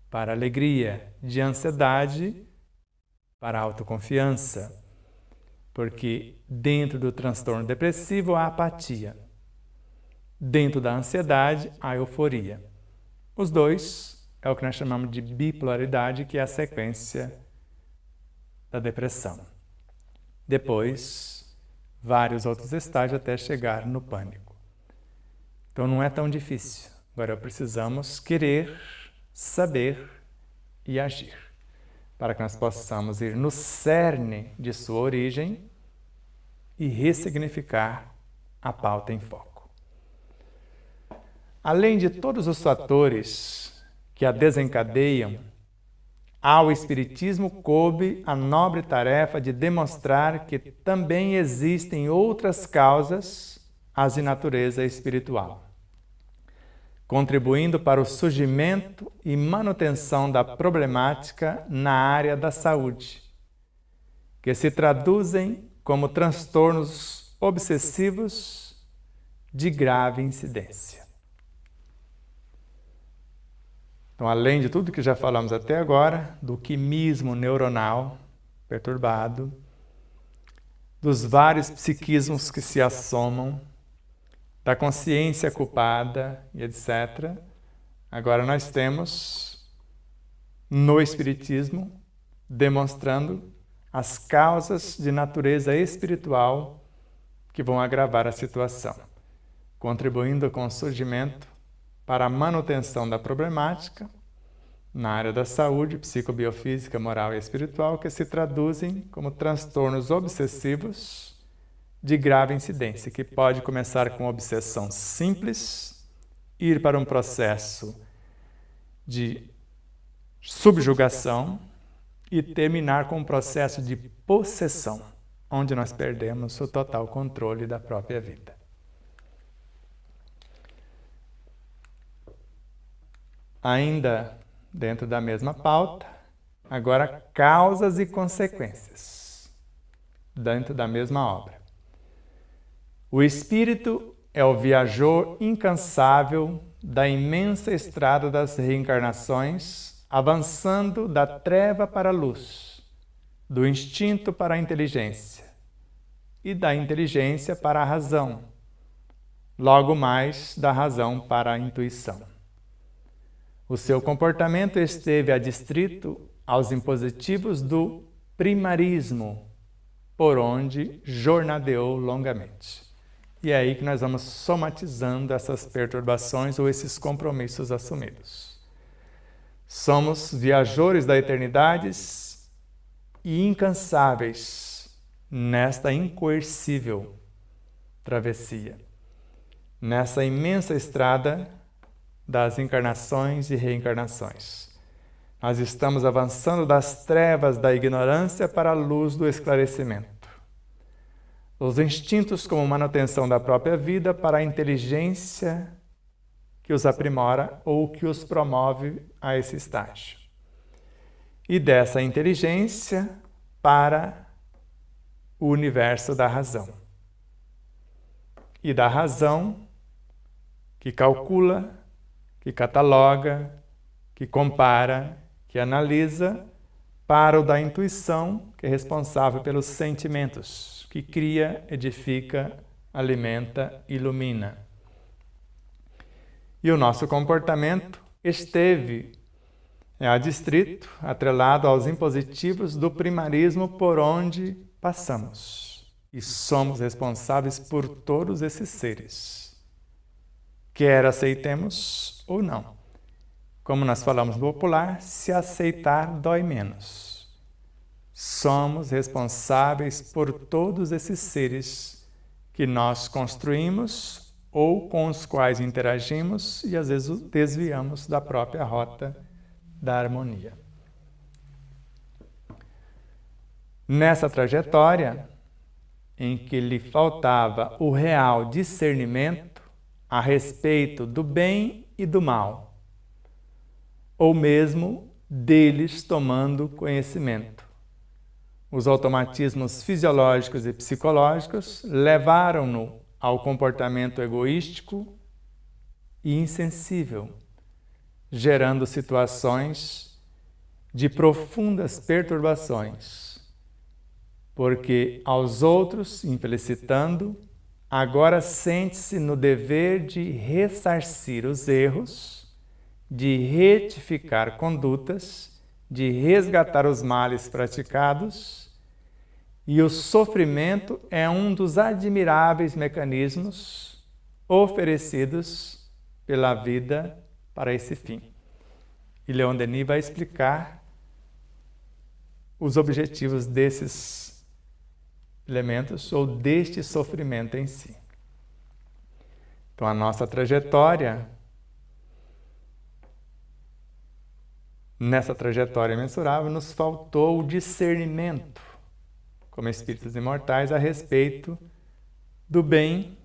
Speaker 1: para a alegria, de ansiedade para a autoconfiança, porque dentro do transtorno depressivo há apatia, dentro da ansiedade há euforia. Os dois é o que nós chamamos de bipolaridade, que é a sequência da depressão. Depois, vários outros estágios até chegar no pânico. Então não é tão difícil. Agora precisamos querer, saber e agir, para que nós possamos ir no cerne de sua origem e ressignificar a pauta em foco. Além de todos os fatores que a desencadeiam, ao Espiritismo coube a nobre tarefa de demonstrar que também existem outras causas as de natureza espiritual, contribuindo para o surgimento e manutenção da problemática na área da saúde, que se traduzem como transtornos obsessivos de grave incidência. Então, além de tudo que já falamos até agora, do quimismo neuronal perturbado, dos vários psiquismos que se assomam, da consciência culpada e etc., agora nós temos no Espiritismo demonstrando as causas de natureza espiritual que vão agravar a situação, contribuindo com o surgimento para a manutenção da problemática na área da saúde, psicobiofísica, moral e espiritual, que se traduzem como transtornos obsessivos de grave incidência, que pode começar com obsessão simples, ir para um processo de subjugação e terminar com um processo de possessão, onde nós perdemos o total controle da própria vida. Ainda dentro da mesma pauta, agora causas e consequências, dentro da mesma obra. O espírito é o viajor incansável da imensa estrada das reencarnações, avançando da treva para a luz, do instinto para a inteligência e da inteligência para a razão, logo mais da razão para a intuição. O seu comportamento esteve adstrito aos impositivos do primarismo, por onde jornadeou longamente. E é aí que nós vamos somatizando essas perturbações ou esses compromissos assumidos. Somos viajores da eternidade e incansáveis nesta incoercível travessia, nessa imensa estrada das encarnações e reencarnações. Nós estamos avançando das trevas da ignorância para a luz do esclarecimento. Os instintos como manutenção da própria vida para a inteligência que os aprimora ou que os promove a esse estágio. E dessa inteligência para o universo da razão. E da razão que calcula, que cataloga, que compara, que analisa, para o da intuição, que é responsável pelos sentimentos, que cria, edifica, alimenta, ilumina. E o nosso comportamento esteve adstrito, atrelado aos impositivos do primarismo por onde passamos. E somos responsáveis por todos esses seres, quer aceitemos ou não. Como nós falamos no popular, se aceitar dói menos. Somos responsáveis por todos esses seres que nós construímos ou com os quais interagimos e às vezes desviamos da própria rota da harmonia. Nessa trajetória, em que lhe faltava o real discernimento a respeito do bem e do mal, ou mesmo deles tomando conhecimento, os automatismos fisiológicos e psicológicos levaram-no ao comportamento egoístico e insensível, gerando situações de profundas perturbações, porque aos outros, infelicitando, agora sente-se no dever de ressarcir os erros, de retificar condutas, de resgatar os males praticados, e o sofrimento é um dos admiráveis mecanismos oferecidos pela vida para esse fim. E Leon Denis vai explicar os objetivos desses elementos ou deste sofrimento em si. Então, a nossa trajetória, nessa trajetória mensurável, nos faltou o discernimento, como espíritos imortais, a respeito do bem,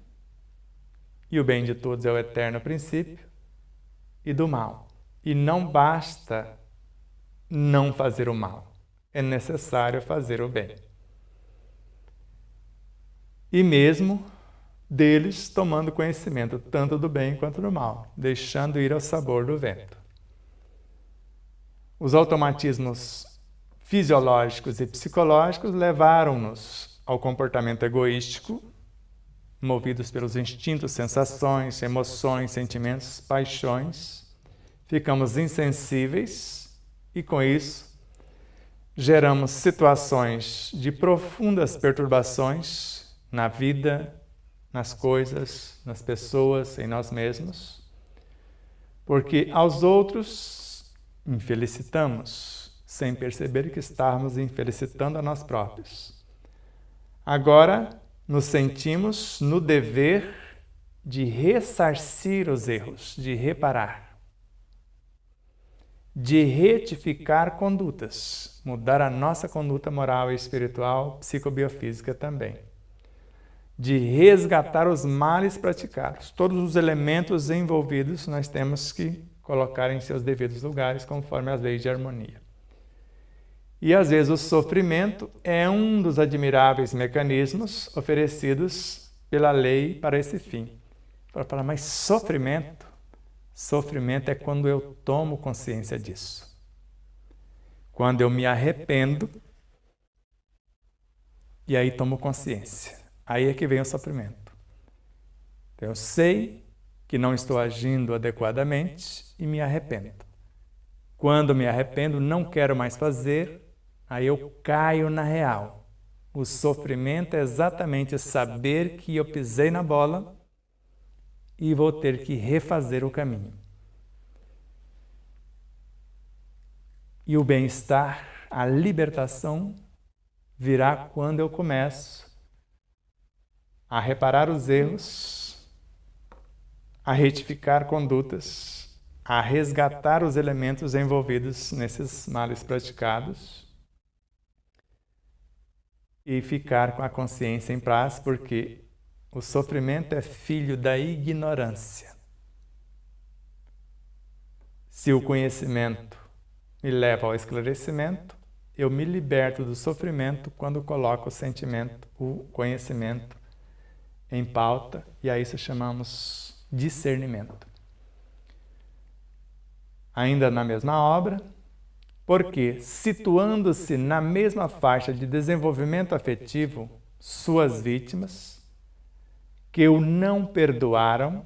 Speaker 1: e o bem de todos é o eterno princípio, e do mal. E não basta não fazer o mal, é necessário fazer o bem. E mesmo deles tomando conhecimento tanto do bem quanto do mal, deixando ir ao sabor do vento. Os automatismos fisiológicos e psicológicos levaram-nos ao comportamento egoístico, movidos pelos instintos, sensações, emoções, sentimentos, paixões. Ficamos insensíveis e, com isso, geramos situações de profundas perturbações na vida, nas coisas, nas pessoas, em nós mesmos, porque aos outros infelicitamos, sem perceber que estávamos infelicitando a nós próprios. Agora nos sentimos no dever de ressarcir os erros, de reparar, de retificar condutas, mudar a nossa conduta moral e espiritual, psicobiofísica também, de resgatar os males praticados. Todos os elementos envolvidos nós temos que colocar em seus devidos lugares, conforme as leis de harmonia. E às vezes o sofrimento é um dos admiráveis mecanismos oferecidos pela lei para esse fim. Para falar, mas sofrimento é quando eu tomo consciência disso. Quando eu me arrependo e aí tomo consciência. Aí é que vem o sofrimento. Então, eu sei que não estou agindo adequadamente e me arrependo. Quando me arrependo, não quero mais fazer, aí eu caio na real. O sofrimento é exatamente saber que eu pisei na bola e vou ter que refazer o caminho. E o bem-estar, a libertação, virá quando eu começo a reparar os erros, a retificar condutas, a resgatar os elementos envolvidos nesses males praticados e ficar com a consciência em paz, porque o sofrimento é filho da ignorância. Se o conhecimento me leva ao esclarecimento, eu me liberto do sofrimento quando coloco o sentimento, o conhecimento em pauta, e a isso chamamos discernimento. Ainda na mesma obra, porque, situando-se na mesma faixa de desenvolvimento afetivo, suas vítimas, que o não perdoaram,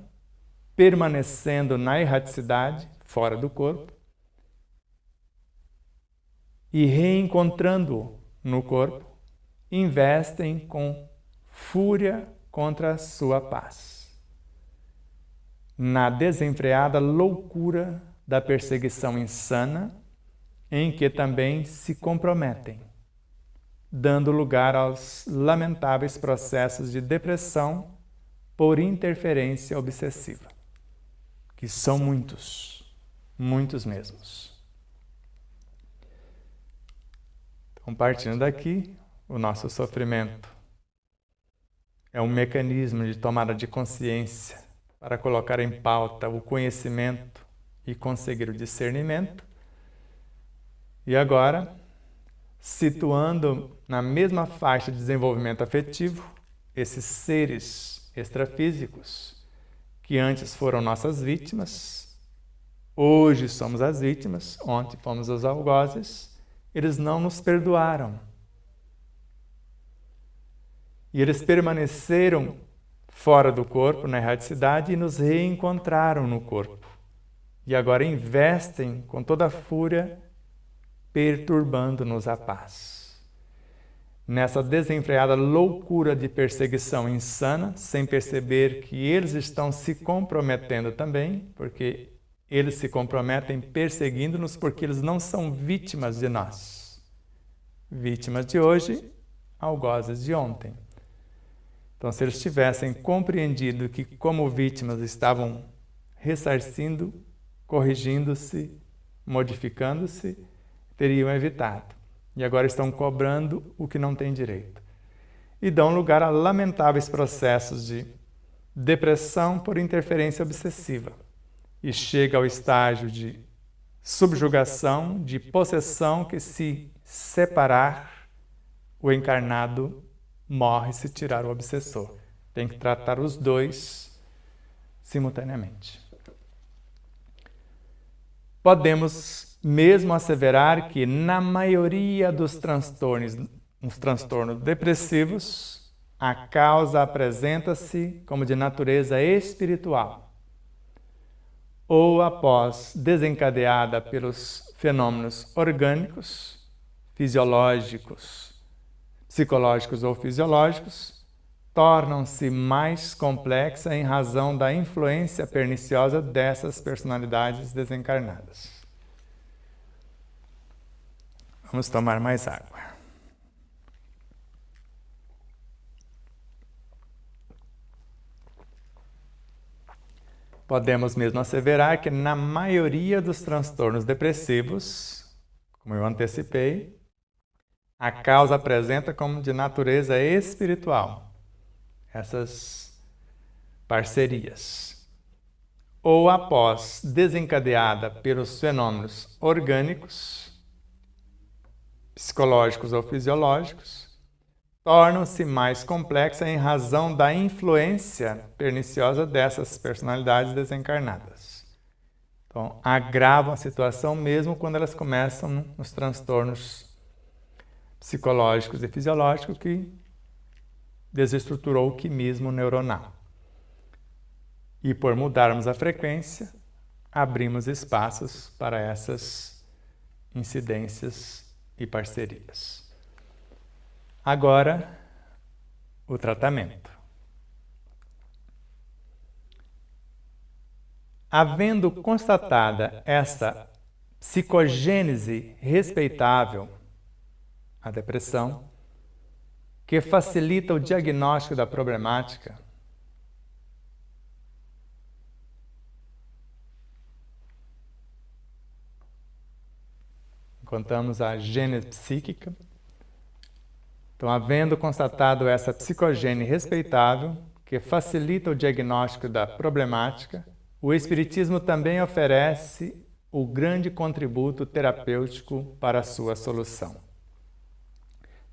Speaker 1: permanecendo na erraticidade, fora do corpo, e reencontrando-o no corpo, investem com fúria contra a sua paz, na desenfreada loucura da perseguição insana, em que também se comprometem, dando lugar aos lamentáveis processos de depressão por interferência obsessiva, que são muitos, muitos mesmos. Então, partindo daqui, o nosso sofrimento é um mecanismo de tomada de consciência para colocar em pauta o conhecimento e conseguir o discernimento. E agora, situando na mesma faixa de desenvolvimento afetivo esses seres extrafísicos que antes foram nossas vítimas, hoje somos as vítimas, ontem fomos os algozes, eles não nos perdoaram. E eles permaneceram fora do corpo, na erraticidade, e nos reencontraram no corpo. E agora investem com toda a fúria, perturbando-nos a paz. Nessa desenfreada loucura de perseguição insana, sem perceber que eles estão se comprometendo também, porque eles se comprometem perseguindo-nos porque eles não são vítimas de nós. Vítimas de hoje, algozes de ontem. Então, se eles tivessem compreendido que, como vítimas, estavam ressarcindo, corrigindo-se, modificando-se, teriam evitado. E agora estão cobrando o que não tem direito. E dão lugar a lamentáveis processos de depressão por interferência obsessiva. E chega ao estágio de subjugação, de possessão, que se separar, o encarnado morre se tirar o obsessor. Tem que tratar os dois simultaneamente. Podemos mesmo asseverar que, na maioria dos transtornos depressivos, a causa apresenta-se como de natureza espiritual, ou após desencadeada pelos fenômenos orgânicos, fisiológicos, psicológicos ou fisiológicos, tornam-se mais complexa em razão da influência perniciosa dessas personalidades desencarnadas. Vamos tomar mais água. Podemos mesmo asseverar que, na maioria dos transtornos depressivos, como eu antecipei, a causa apresenta como de natureza espiritual essas parcerias. Ou após desencadeada pelos fenômenos orgânicos, psicológicos ou fisiológicos, tornam-se mais complexa em razão da influência perniciosa dessas personalidades desencarnadas. Então, agravam a situação mesmo quando elas começam nos transtornos psicológicos e fisiológicos, que desestruturou o quimismo neuronal. E por mudarmos a frequência, abrimos espaços para essas incidências e parcerias. Agora, o tratamento. Havendo constatada esta psicogênese respeitável, a depressão, que facilita o diagnóstico da problemática, contamos a gênese psíquica. Então, havendo constatado essa psicogênese respeitável, que facilita o diagnóstico da problemática, o Espiritismo também oferece o grande contributo terapêutico para a sua solução,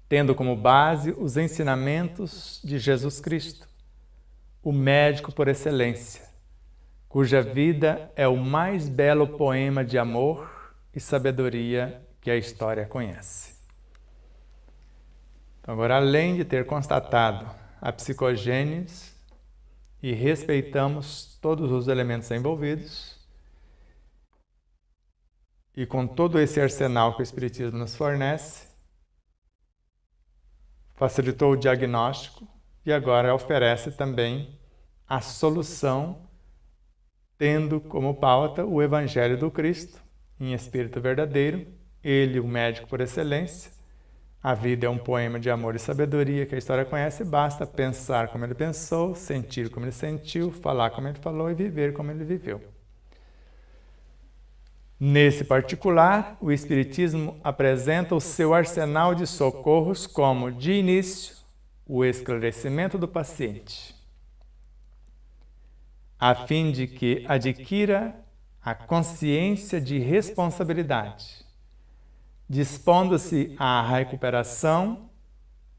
Speaker 1: tendo como base os ensinamentos de Jesus Cristo, o médico por excelência, cuja vida é o mais belo poema de amor e sabedoria que a história conhece. Então, agora, além de ter constatado a psicogênese e respeitamos todos os elementos envolvidos, e com todo esse arsenal que o Espiritismo nos fornece, facilitou o diagnóstico e agora oferece também a solução, tendo como pauta o Evangelho do Cristo, em espírito verdadeiro, ele, o médico por excelência. A vida é um poema de amor e sabedoria que a história conhece, basta pensar como ele pensou, sentir como ele sentiu, falar como ele falou e viver como ele viveu. Nesse particular, o Espiritismo apresenta o seu arsenal de socorros como, de início, o esclarecimento do paciente, a fim de que adquira a consciência de responsabilidade, dispondo-se à recuperação,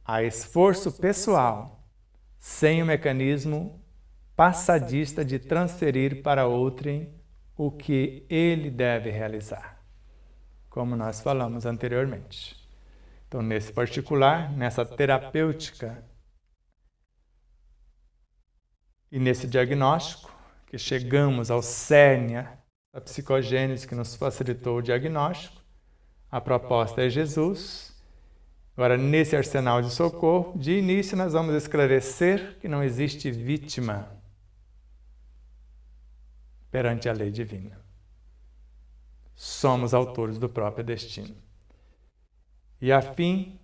Speaker 1: a esforço pessoal, sem o mecanismo passadista de transferir para outrem o que ele deve realizar, como nós falamos anteriormente. Então, nesse particular, nessa terapêutica e nesse diagnóstico, que chegamos ao cerne da psicogênese que nos facilitou o diagnóstico, a proposta é Jesus. Agora, nesse arsenal de socorro, de início nós vamos esclarecer que não existe vítima perante a lei divina. Somos autores do próprio destino. E a fim,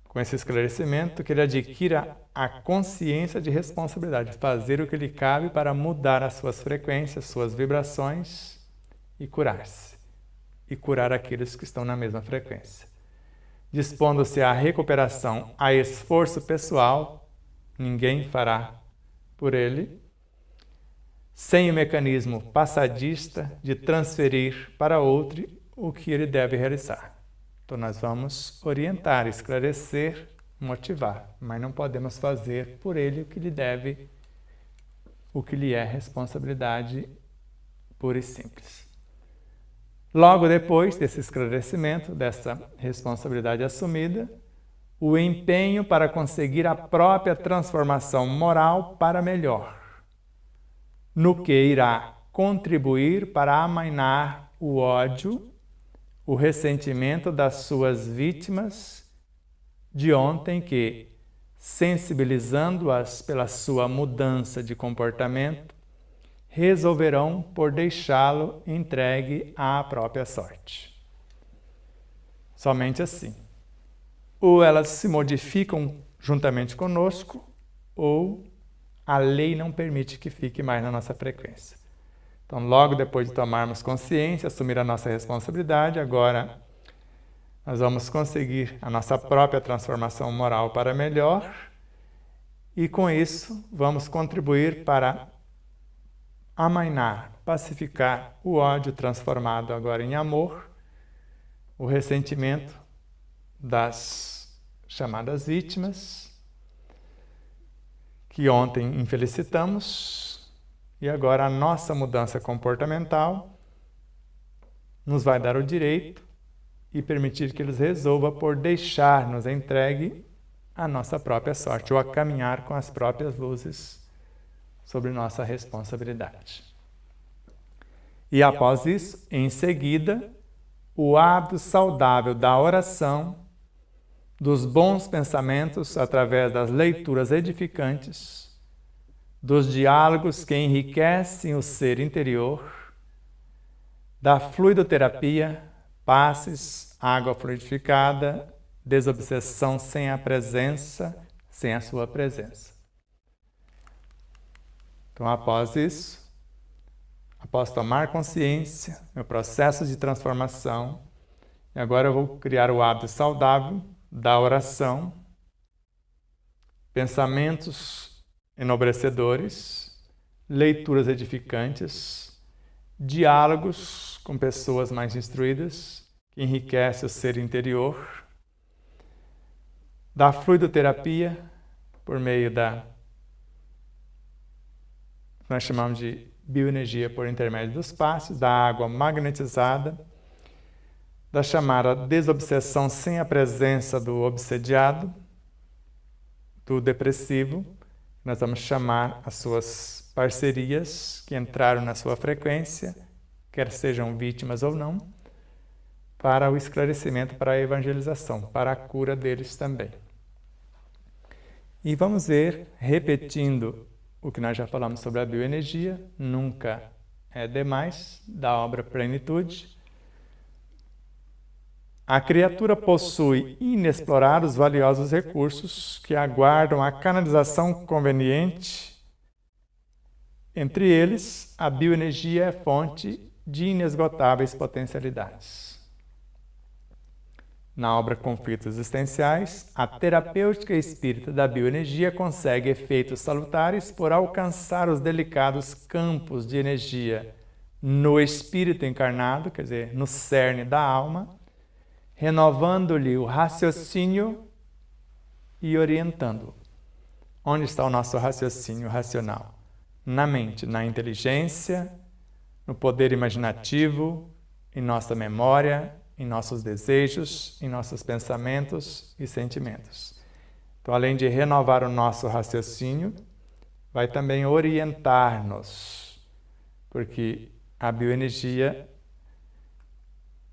Speaker 1: com esse esclarecimento, que ele adquira a consciência de responsabilidade, fazer o que lhe cabe para mudar as suas frequências, suas vibrações e curar-se. E curar aqueles que estão na mesma frequência. Dispondo-se à recuperação, a esforço pessoal, ninguém fará por ele, sem o mecanismo passadista de transferir para outro o que ele deve realizar. Então nós vamos orientar, esclarecer, motivar, mas não podemos fazer por ele o que lhe deve, o que lhe é responsabilidade pura e simples. Logo depois desse esclarecimento, dessa responsabilidade assumida, o empenho para conseguir a própria transformação moral para melhor, no que irá contribuir para amainar o ódio, o ressentimento das suas vítimas de ontem que, sensibilizando-as pela sua mudança de comportamento, resolverão por deixá-lo entregue à própria sorte. Somente assim. Ou elas se modificam juntamente conosco, ou a lei não permite que fique mais na nossa frequência. Então, logo depois de tomarmos consciência, assumir a nossa responsabilidade, agora nós vamos conseguir a nossa própria transformação moral para melhor e, com isso, vamos contribuir para amainar, pacificar o ódio transformado agora em amor, o ressentimento das chamadas vítimas, que ontem infelicitamos, e agora a nossa mudança comportamental nos vai dar o direito e permitir que eles resolvam por deixar-nos entregue à nossa própria sorte, ou a caminhar com as próprias luzes sobre nossa responsabilidade. E após isso, em seguida, o hábito saudável da oração, dos bons pensamentos através das leituras edificantes, dos diálogos que enriquecem o ser interior, da fluidoterapia, passes, água fluidificada, desobsessão sem a presença, sem a sua presença. Então, após isso, após tomar consciência, meu processo de transformação, e agora eu vou criar o hábito saudável da oração, pensamentos enobrecedores, leituras edificantes, diálogos com pessoas mais instruídas, que enriquece o ser interior, da fluidoterapia, por meio da nós chamamos de bioenergia por intermédio dos passos, da água magnetizada, da chamada desobsessão sem a presença do obsediado, do depressivo. Nós vamos chamar as suas parcerias que entraram na sua frequência, quer sejam vítimas ou não, para o esclarecimento, para a evangelização, para a cura deles também. E vamos ver, repetindo o que nós já falamos sobre a bioenergia, nunca é demais, da obra Plenitude. A criatura possui inexplorados valiosos recursos que aguardam a canalização conveniente. Entre eles, a bioenergia é fonte de inesgotáveis potencialidades. Na obra Conflitos Existenciais, a terapêutica espírita da bioenergia consegue efeitos salutares por alcançar os delicados campos de energia no espírito encarnado, quer dizer, no cerne da alma, renovando-lhe o raciocínio e orientando-o. Onde está o nosso raciocínio racional? Na mente, na inteligência, no poder imaginativo, em nossa memória, em nossos desejos, em nossos pensamentos e sentimentos. Então, além de renovar o nosso raciocínio, vai também orientar-nos, porque a bioenergia,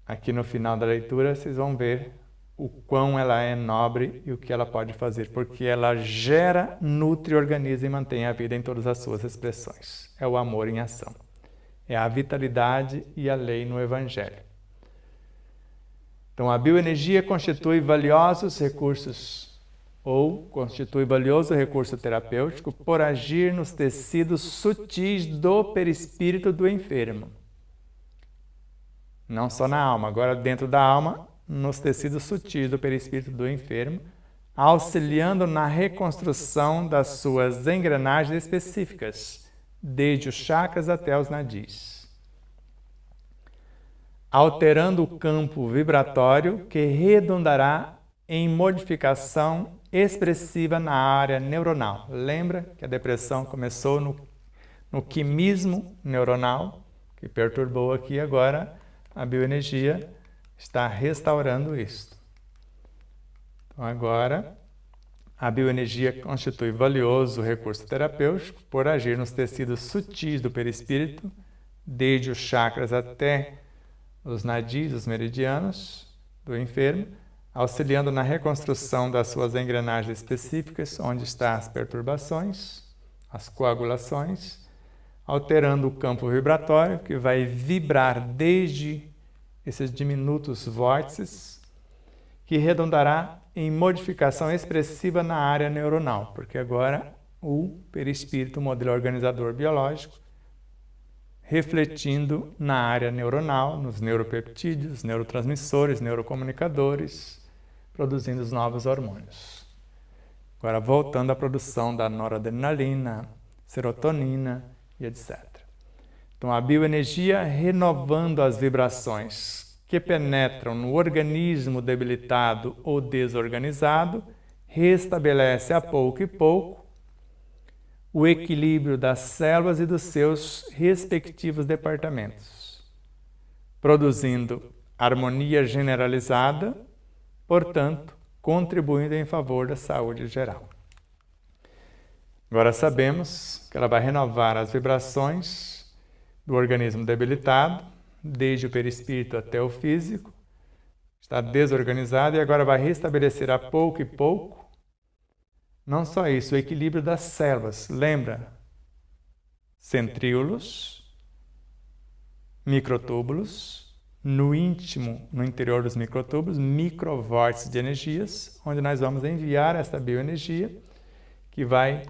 Speaker 1: aqui no final da leitura, vocês vão ver o quão ela é nobre e o que ela pode fazer, porque ela gera, nutre, organiza e mantém a vida em todas as suas expressões. É o amor em ação. É a vitalidade e a lei no Evangelho. Então, a bioenergia constitui valioso recurso terapêutico por agir nos tecidos sutis do perispírito do enfermo. Não só na alma, agora dentro da alma, nos tecidos sutis do perispírito do enfermo, auxiliando na reconstrução das suas engrenagens específicas, desde os chakras até os nadis, alterando o campo vibratório que redundará em modificação expressiva na área neuronal. Lembra que a depressão começou no quimismo neuronal, que perturbou aqui agora a bioenergia, está restaurando isto. Então, agora, a bioenergia constitui valioso recurso terapêutico por agir nos tecidos sutis do perispírito, desde os chakras até os nadis, os meridianos do enfermo, auxiliando na reconstrução das suas engrenagens específicas, onde estão as perturbações, as coagulações, alterando o campo vibratório, que vai vibrar desde esses diminutos vórtices, que redundará em modificação expressiva na área neuronal, porque agora o perispírito, o modelo organizador biológico, refletindo na área neuronal, nos neuropeptídeos, neurotransmissores, neurocomunicadores, produzindo os novos hormônios. Agora, voltando à produção da noradrenalina, serotonina e etc. Então, a bioenergia renovando as vibrações que penetram no organismo debilitado ou desorganizado, restabelece a pouco e pouco o equilíbrio das células e dos seus respectivos departamentos, produzindo harmonia generalizada, portanto, contribuindo em favor da saúde geral. Agora sabemos que ela vai renovar as vibrações do organismo debilitado, desde o perispírito até o físico, está desorganizado e agora vai restabelecer a pouco e pouco, não só isso, o equilíbrio das células. Lembra? Centríolos, microtúbulos, no íntimo, no interior dos microtúbulos, microvórtices de energias, onde nós vamos enviar esta bioenergia, que vai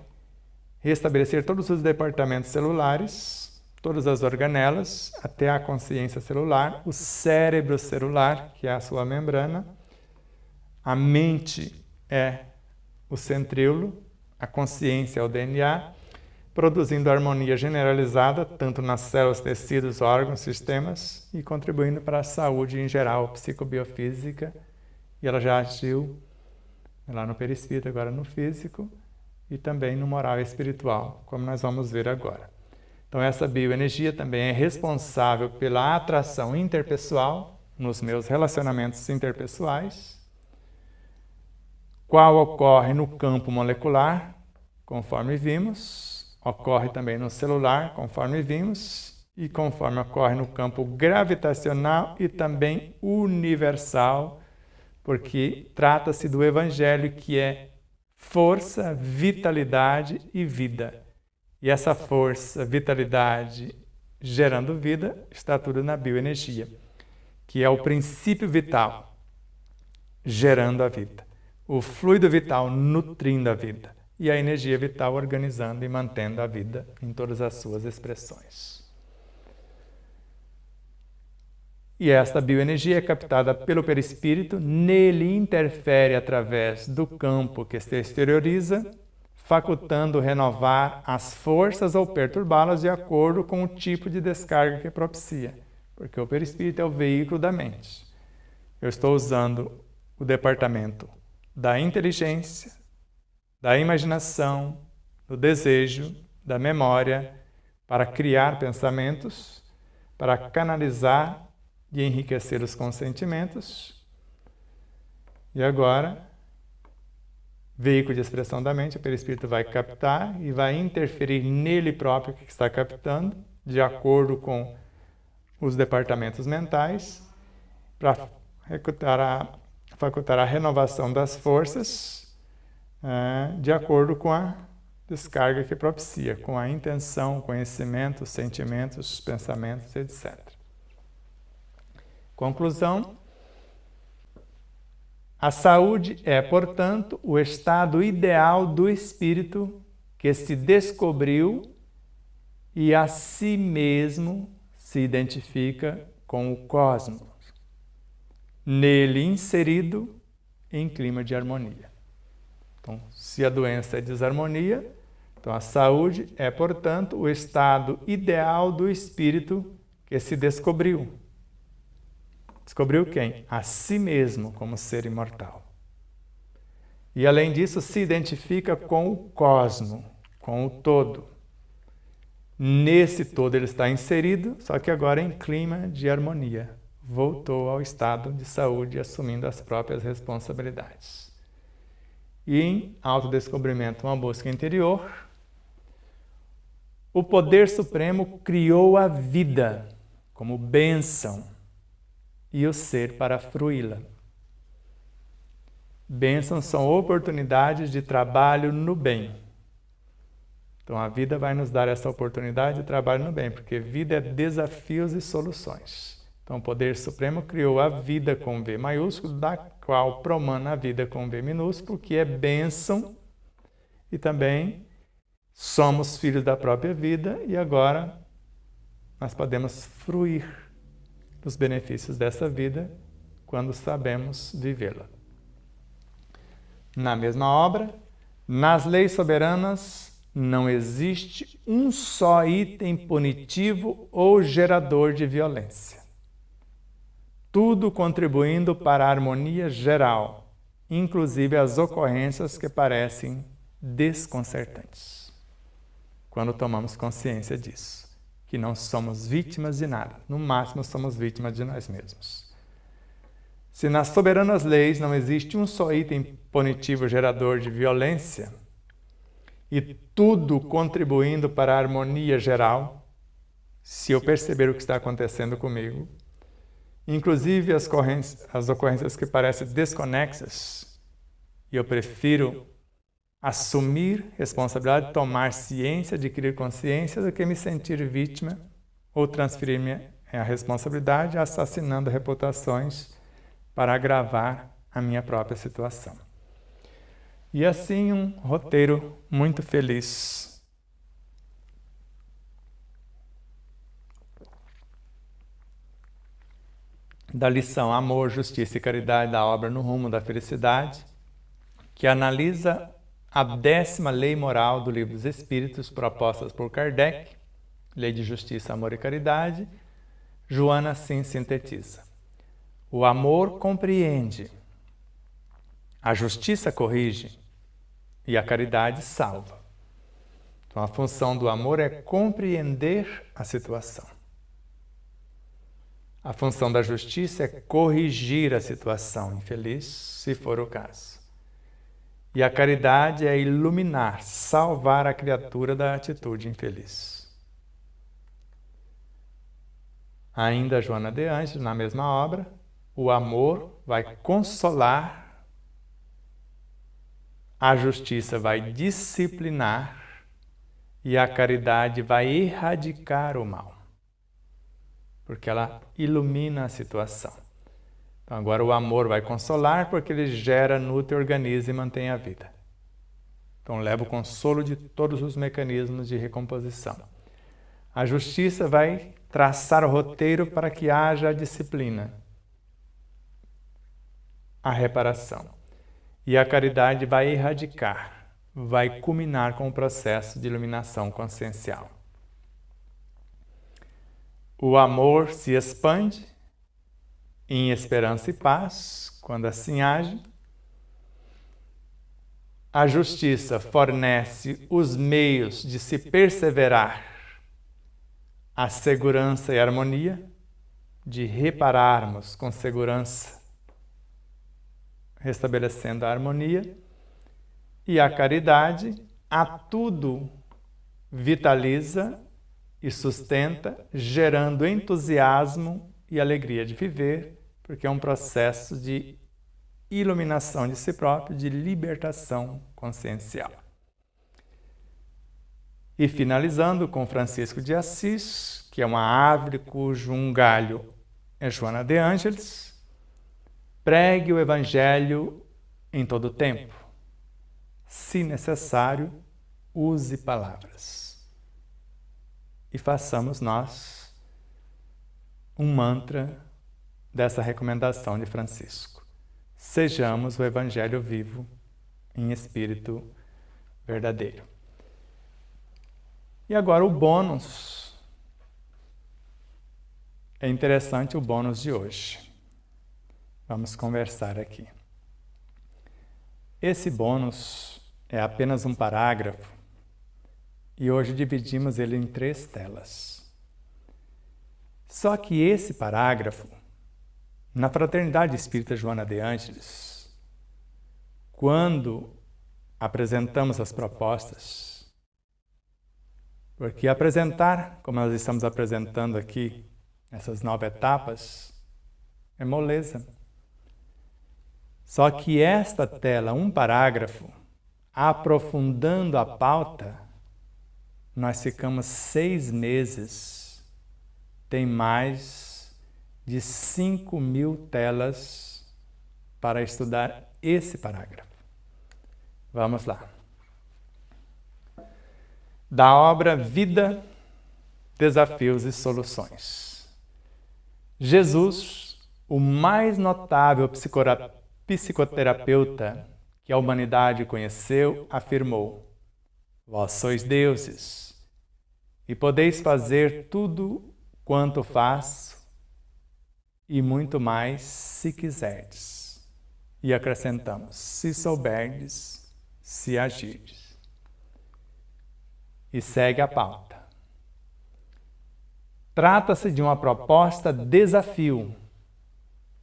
Speaker 1: restabelecer todos os departamentos celulares, todas as organelas, até a consciência celular, o cérebro celular, que é a sua membrana, a mente é o centríolo, a consciência é o DNA, produzindo harmonia generalizada, tanto nas células, tecidos, órgãos, sistemas, e contribuindo para a saúde em geral, psicobiofísica, e ela já agiu lá no perispírito, agora no físico, e também no moral e espiritual, como nós vamos ver agora. Então, essa bioenergia também é responsável pela atração interpessoal nos meus relacionamentos interpessoais, qual ocorre no campo molecular, conforme vimos, ocorre também no celular, conforme vimos, e conforme ocorre no campo gravitacional e também universal, porque trata-se do Evangelho, que é força, vitalidade e vida. E essa força, vitalidade, gerando vida, está tudo na bioenergia, que é o princípio vital, gerando a vida. O fluido vital nutrindo a vida. E a energia vital organizando e mantendo a vida em todas as suas expressões. E esta bioenergia é captada pelo perispírito, nele interfere através do campo que se exterioriza, facultando renovar as forças ou perturbá-las de acordo com o tipo de descarga que propicia, porque o perispírito é o veículo da mente. eu estou usando o departamento da inteligência, da imaginação, do desejo, da memória, para criar pensamentos, para canalizar e enriquecer os consentimentos. E agora, veículo de expressão da mente, o perispírito vai captar e vai interferir nele próprio que está captando, de acordo com os departamentos mentais, para facultar a renovação das forças, de acordo com a descarga que propicia, com a intenção, conhecimento, sentimentos, pensamentos, etc. Conclusão: a saúde é, portanto, o estado ideal do espírito que se descobriu e a si mesmo se identifica com o cosmos, nele inserido em clima de harmonia. Então, se a doença é desarmonia, então a saúde é, portanto, o estado ideal do espírito que se descobriu. Descobriu quem? A si mesmo como ser imortal. E, além disso, se identifica com o cosmo, com o todo. Nesse todo ele está inserido, só que agora em clima de harmonia. Voltou ao estado de saúde, assumindo as próprias responsabilidades. E em autodescobrimento, uma busca interior, o Poder Supremo criou a vida como bênção e o ser para fruí-la. Bênçãos são oportunidades de trabalho no bem. Então a vida vai nos dar essa oportunidade de trabalho no bem, porque vida é desafios e soluções. Então o Poder Supremo criou a vida com V maiúsculo, da qual promana a vida com V minúsculo, que é bênção, e também somos filhos da própria vida, e agora nós podemos fruir dos benefícios dessa vida quando sabemos vivê-la. Na mesma obra, nas leis soberanas não existe um só item punitivo ou gerador de violência. Tudo contribuindo para a harmonia geral, inclusive as ocorrências que parecem desconcertantes. Quando tomamos consciência disso, que não somos vítimas de nada, no máximo somos vítimas de nós mesmos. Se nas soberanas leis não existe um só item punitivo gerador de violência, e tudo contribuindo para a harmonia geral, se eu perceber o que está acontecendo comigo, inclusive as ocorrências que parecem desconexas, e eu prefiro assumir responsabilidade, tomar ciência, adquirir consciência, do que me sentir vítima ou transferir a responsabilidade assassinando reputações para agravar a minha própria situação. E assim um roteiro muito feliz. Da lição Amor, Justiça e Caridade da obra No Rumo da Felicidade, que analisa a 10ª lei moral do Livro dos Espíritos, propostas por Kardec, Lei de Justiça, Amor e Caridade. Joana assim sintetiza: o amor compreende, a justiça corrige e a caridade salva. Então a função do amor é compreender a situação. A função da justiça é corrigir a situação infeliz, se for o caso. E a caridade é iluminar, salvar a criatura da atitude infeliz. Ainda Joana de Ângeles, na mesma obra, o amor vai consolar, a justiça vai disciplinar e a caridade vai erradicar o mal, porque ela ilumina a situação. Então agora o amor vai consolar porque ele gera, nutre, organiza e mantém a vida. Então leva o consolo de todos os mecanismos de recomposição. A justiça vai traçar o roteiro para que haja a disciplina, a reparação. E a caridade vai erradicar, vai culminar com o processo de iluminação consciencial. O amor se expande em esperança e paz, quando assim age. A justiça fornece os meios de se perseverar, a segurança e a harmonia, de repararmos com segurança, restabelecendo a harmonia, e a caridade a tudo vitaliza e sustenta, gerando entusiasmo e alegria de viver, porque é um processo de iluminação de si próprio, de libertação consciencial. E finalizando com Francisco de Assis, que é uma árvore cujo um galho é Joana de Ângeles, pregue o Evangelho em todo o tempo. Se necessário, use palavras. E façamos nós um mantra dessa recomendação de Francisco. Sejamos o Evangelho vivo em espírito verdadeiro. E agora o bônus. É interessante o bônus de hoje. Vamos conversar aqui. Esse bônus é apenas um parágrafo e hoje dividimos ele em 3 telas. Só que esse parágrafo, na Fraternidade Espírita Joana de Ângeles, quando apresentamos as propostas, porque apresentar, como nós estamos apresentando aqui, essas 9 etapas, é moleza. Só que esta tela, um parágrafo, aprofundando a pauta, nós ficamos 6 meses, tem mais de 5.000 telas para estudar esse parágrafo. Vamos lá. Da obra Vida, Desafios e Soluções. Jesus, o mais notável psicoterapeuta que a humanidade conheceu, afirmou: vós sois deuses e podeis fazer tudo quanto faço e muito mais se quiserdes. E acrescentamos, se souberdes, se agirdes. E segue a pauta. Trata-se de uma proposta desafio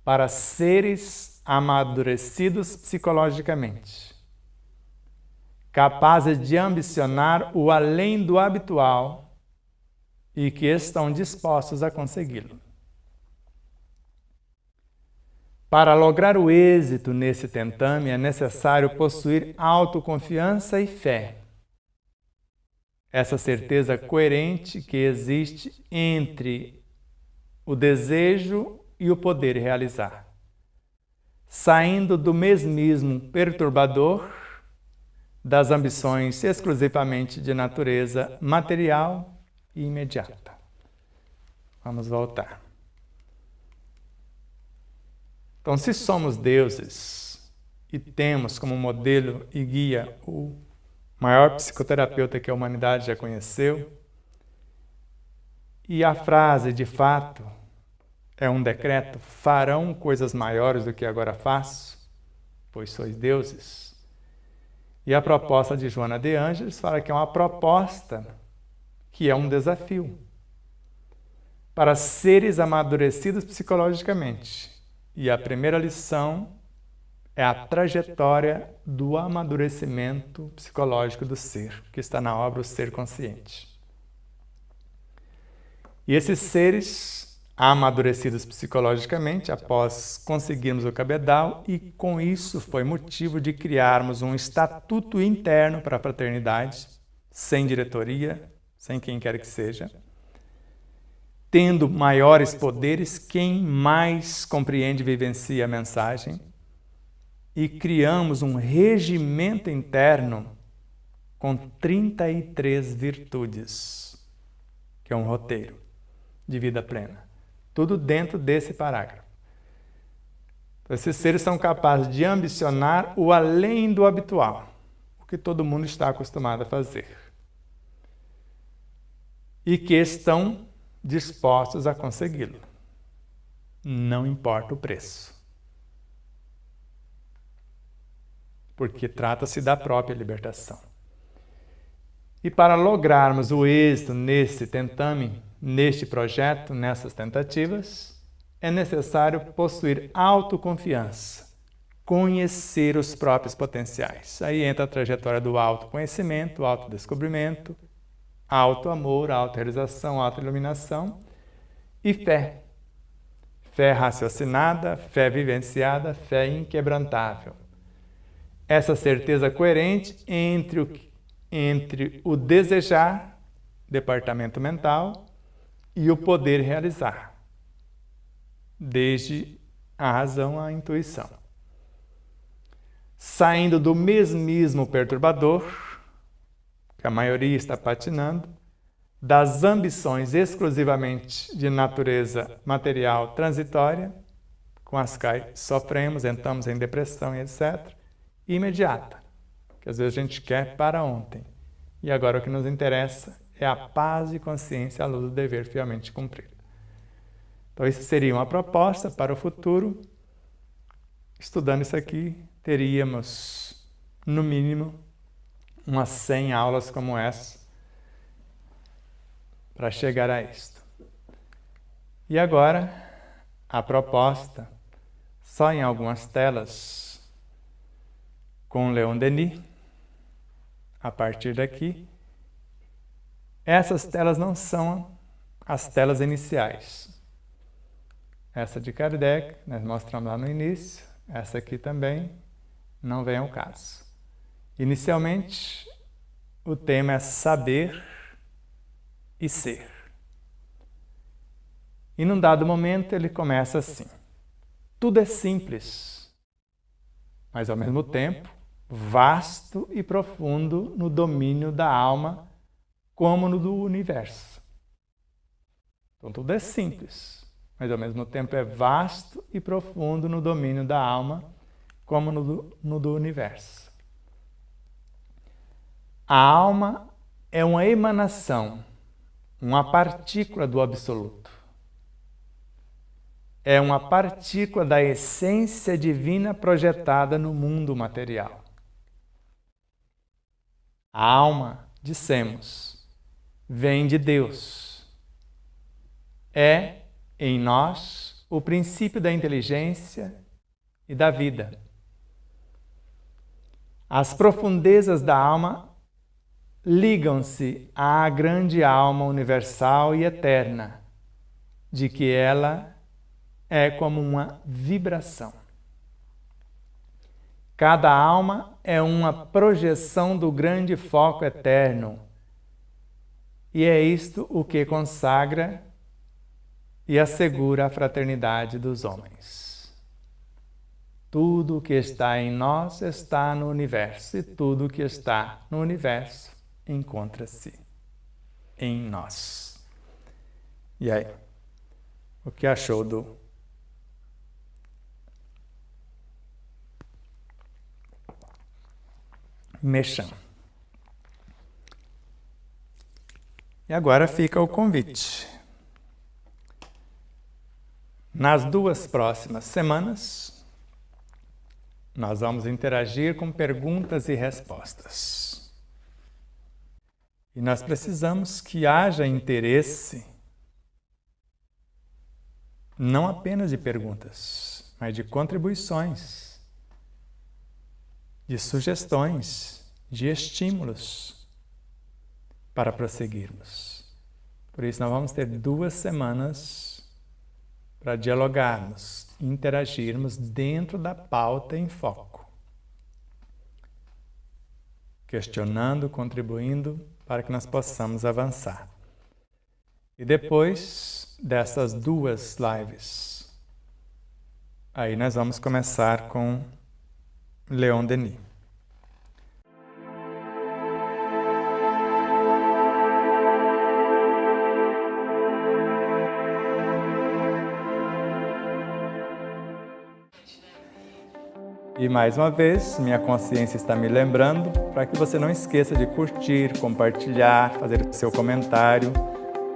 Speaker 1: para seres amadurecidos psicologicamente, capazes de ambicionar o além do habitual e que estão dispostos a consegui-lo. Para lograr o êxito nesse tentame é necessário possuir autoconfiança e fé. Essa certeza coerente que existe entre o desejo e o poder realizar, saindo do mesmismo perturbador das ambições exclusivamente de natureza material e imediata. Vamos voltar. Então, se somos deuses e temos como modelo e guia o maior psicoterapeuta que a humanidade já conheceu, e a frase, de fato, é um decreto: farão coisas maiores do que agora faço, pois sois deuses. E a proposta de Joana de Ângeles fala que é uma proposta que é um desafio para seres amadurecidos psicologicamente. E a primeira lição é a trajetória do amadurecimento psicológico do ser, que está na obra O Ser Consciente. E esses seres amadurecidos psicologicamente, após conseguirmos o cabedal, e com isso foi motivo de criarmos um estatuto interno para a fraternidade, sem diretoria, sem quem quer que seja, tendo maiores poderes quem mais compreende e vivencia a mensagem, e criamos um regimento interno com 33 virtudes, que é um roteiro de vida plena. Tudo dentro desse parágrafo. Esses seres são capazes de ambicionar o além do habitual, o que todo mundo está acostumado a fazer. E que estão dispostos a consegui-lo. não importa o preço. Porque trata-se da própria libertação. E para lograrmos o êxito nesse tentame, neste projeto, nessas tentativas, é necessário possuir autoconfiança, conhecer os próprios potenciais. Aí entra a trajetória do autoconhecimento, autodescobrimento, autoamor, autorrealização, autoiluminação e fé. Fé raciocinada, fé vivenciada, fé inquebrantável. Essa certeza coerente entre o desejar, departamento mental, e o poder realizar, desde a razão à intuição. Saindo do mesmismo perturbador, que a maioria está patinando, das ambições exclusivamente de natureza material transitória, com as quais sofremos, entramos em depressão e etc., imediata, que às vezes a gente quer para ontem. E agora o que nos interessa é a paz e consciência à luz do dever fielmente cumprido. Então isso seria uma proposta para o futuro. Estudando isso aqui, teríamos, no mínimo, umas 100 aulas como essa para chegar a isto. E agora, a proposta, só em algumas telas, com Leon Denis, a partir daqui. Essas telas não são as telas iniciais. Essa de Kardec, nós mostramos lá no início, essa aqui também não vem ao caso. Inicialmente, o tema é saber e ser. E num dado momento ele começa assim: tudo é simples, mas ao mesmo tempo vasto e profundo no domínio da alma como no do universo. Então tudo é simples, mas ao mesmo tempo é vasto e profundo no domínio da alma como no do universo. A alma é uma emanação, uma partícula do absoluto. É uma partícula da essência divina projetada no mundo material. A alma, dissemos, vem de Deus. É, em nós, o princípio da inteligência e da vida. As profundezas da alma ligam-se à grande alma universal e eterna, de que ela é como uma vibração. Cada alma é uma projeção do grande foco eterno, e é isto o que consagra e assegura a fraternidade dos homens. Tudo o que está em nós está no universo, e tudo o que está no universo encontra-se em nós. E aí, o que achou do Mechan? E agora fica o convite. Nas 2 próximas semanas, nós vamos interagir com perguntas e respostas. E nós precisamos que haja interesse, não apenas de perguntas, mas de contribuições, de sugestões, de estímulos para prosseguirmos. Por isso, nós vamos ter 2 semanas para dialogarmos, interagirmos dentro da pauta em foco, questionando, contribuindo para que nós possamos avançar. E depois dessas 2 lives, aí nós vamos começar com Leon Denis. E mais uma vez, minha consciência está me lembrando para que você não esqueça de curtir, compartilhar, fazer seu comentário,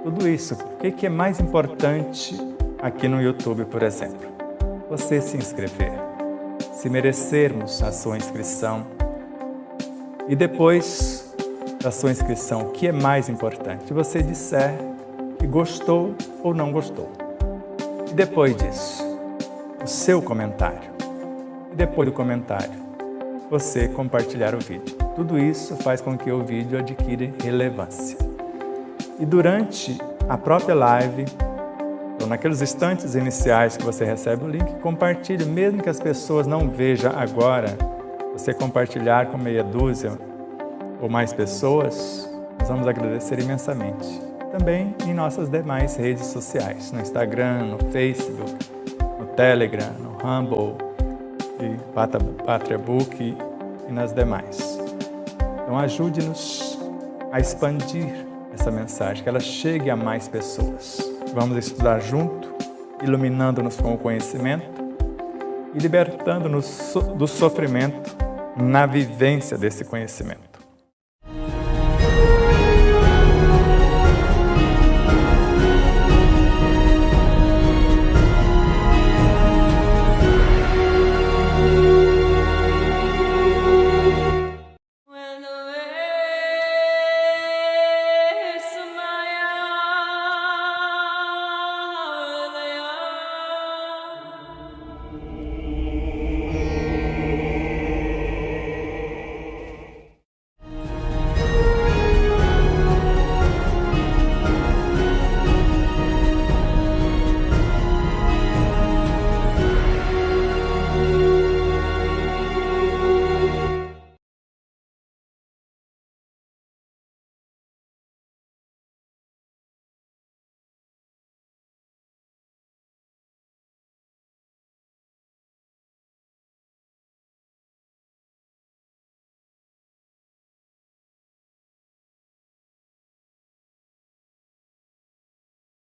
Speaker 1: tudo isso. O que é mais importante aqui no YouTube, por exemplo. Você se inscrever, se merecermos a sua inscrição e depois da sua inscrição, o que é mais importante? Você disser que gostou ou não gostou. E depois disso, o seu comentário. E depois do comentário, você compartilhar o vídeo. Tudo isso faz com que o vídeo adquira relevância. E durante a própria live, ou naqueles instantes iniciais que você recebe o link, compartilhe, mesmo que as pessoas não vejam agora, você compartilhar com meia dúzia ou mais pessoas, nós vamos agradecer imensamente. Também em nossas demais redes sociais, no Instagram, no Facebook, no Telegram, no Rumble, e PatriaBook e nas demais. Então ajude-nos a expandir essa mensagem, que ela chegue a mais pessoas. Vamos estudar junto, iluminando-nos com o conhecimento e libertando-nos do sofrimento na vivência desse conhecimento.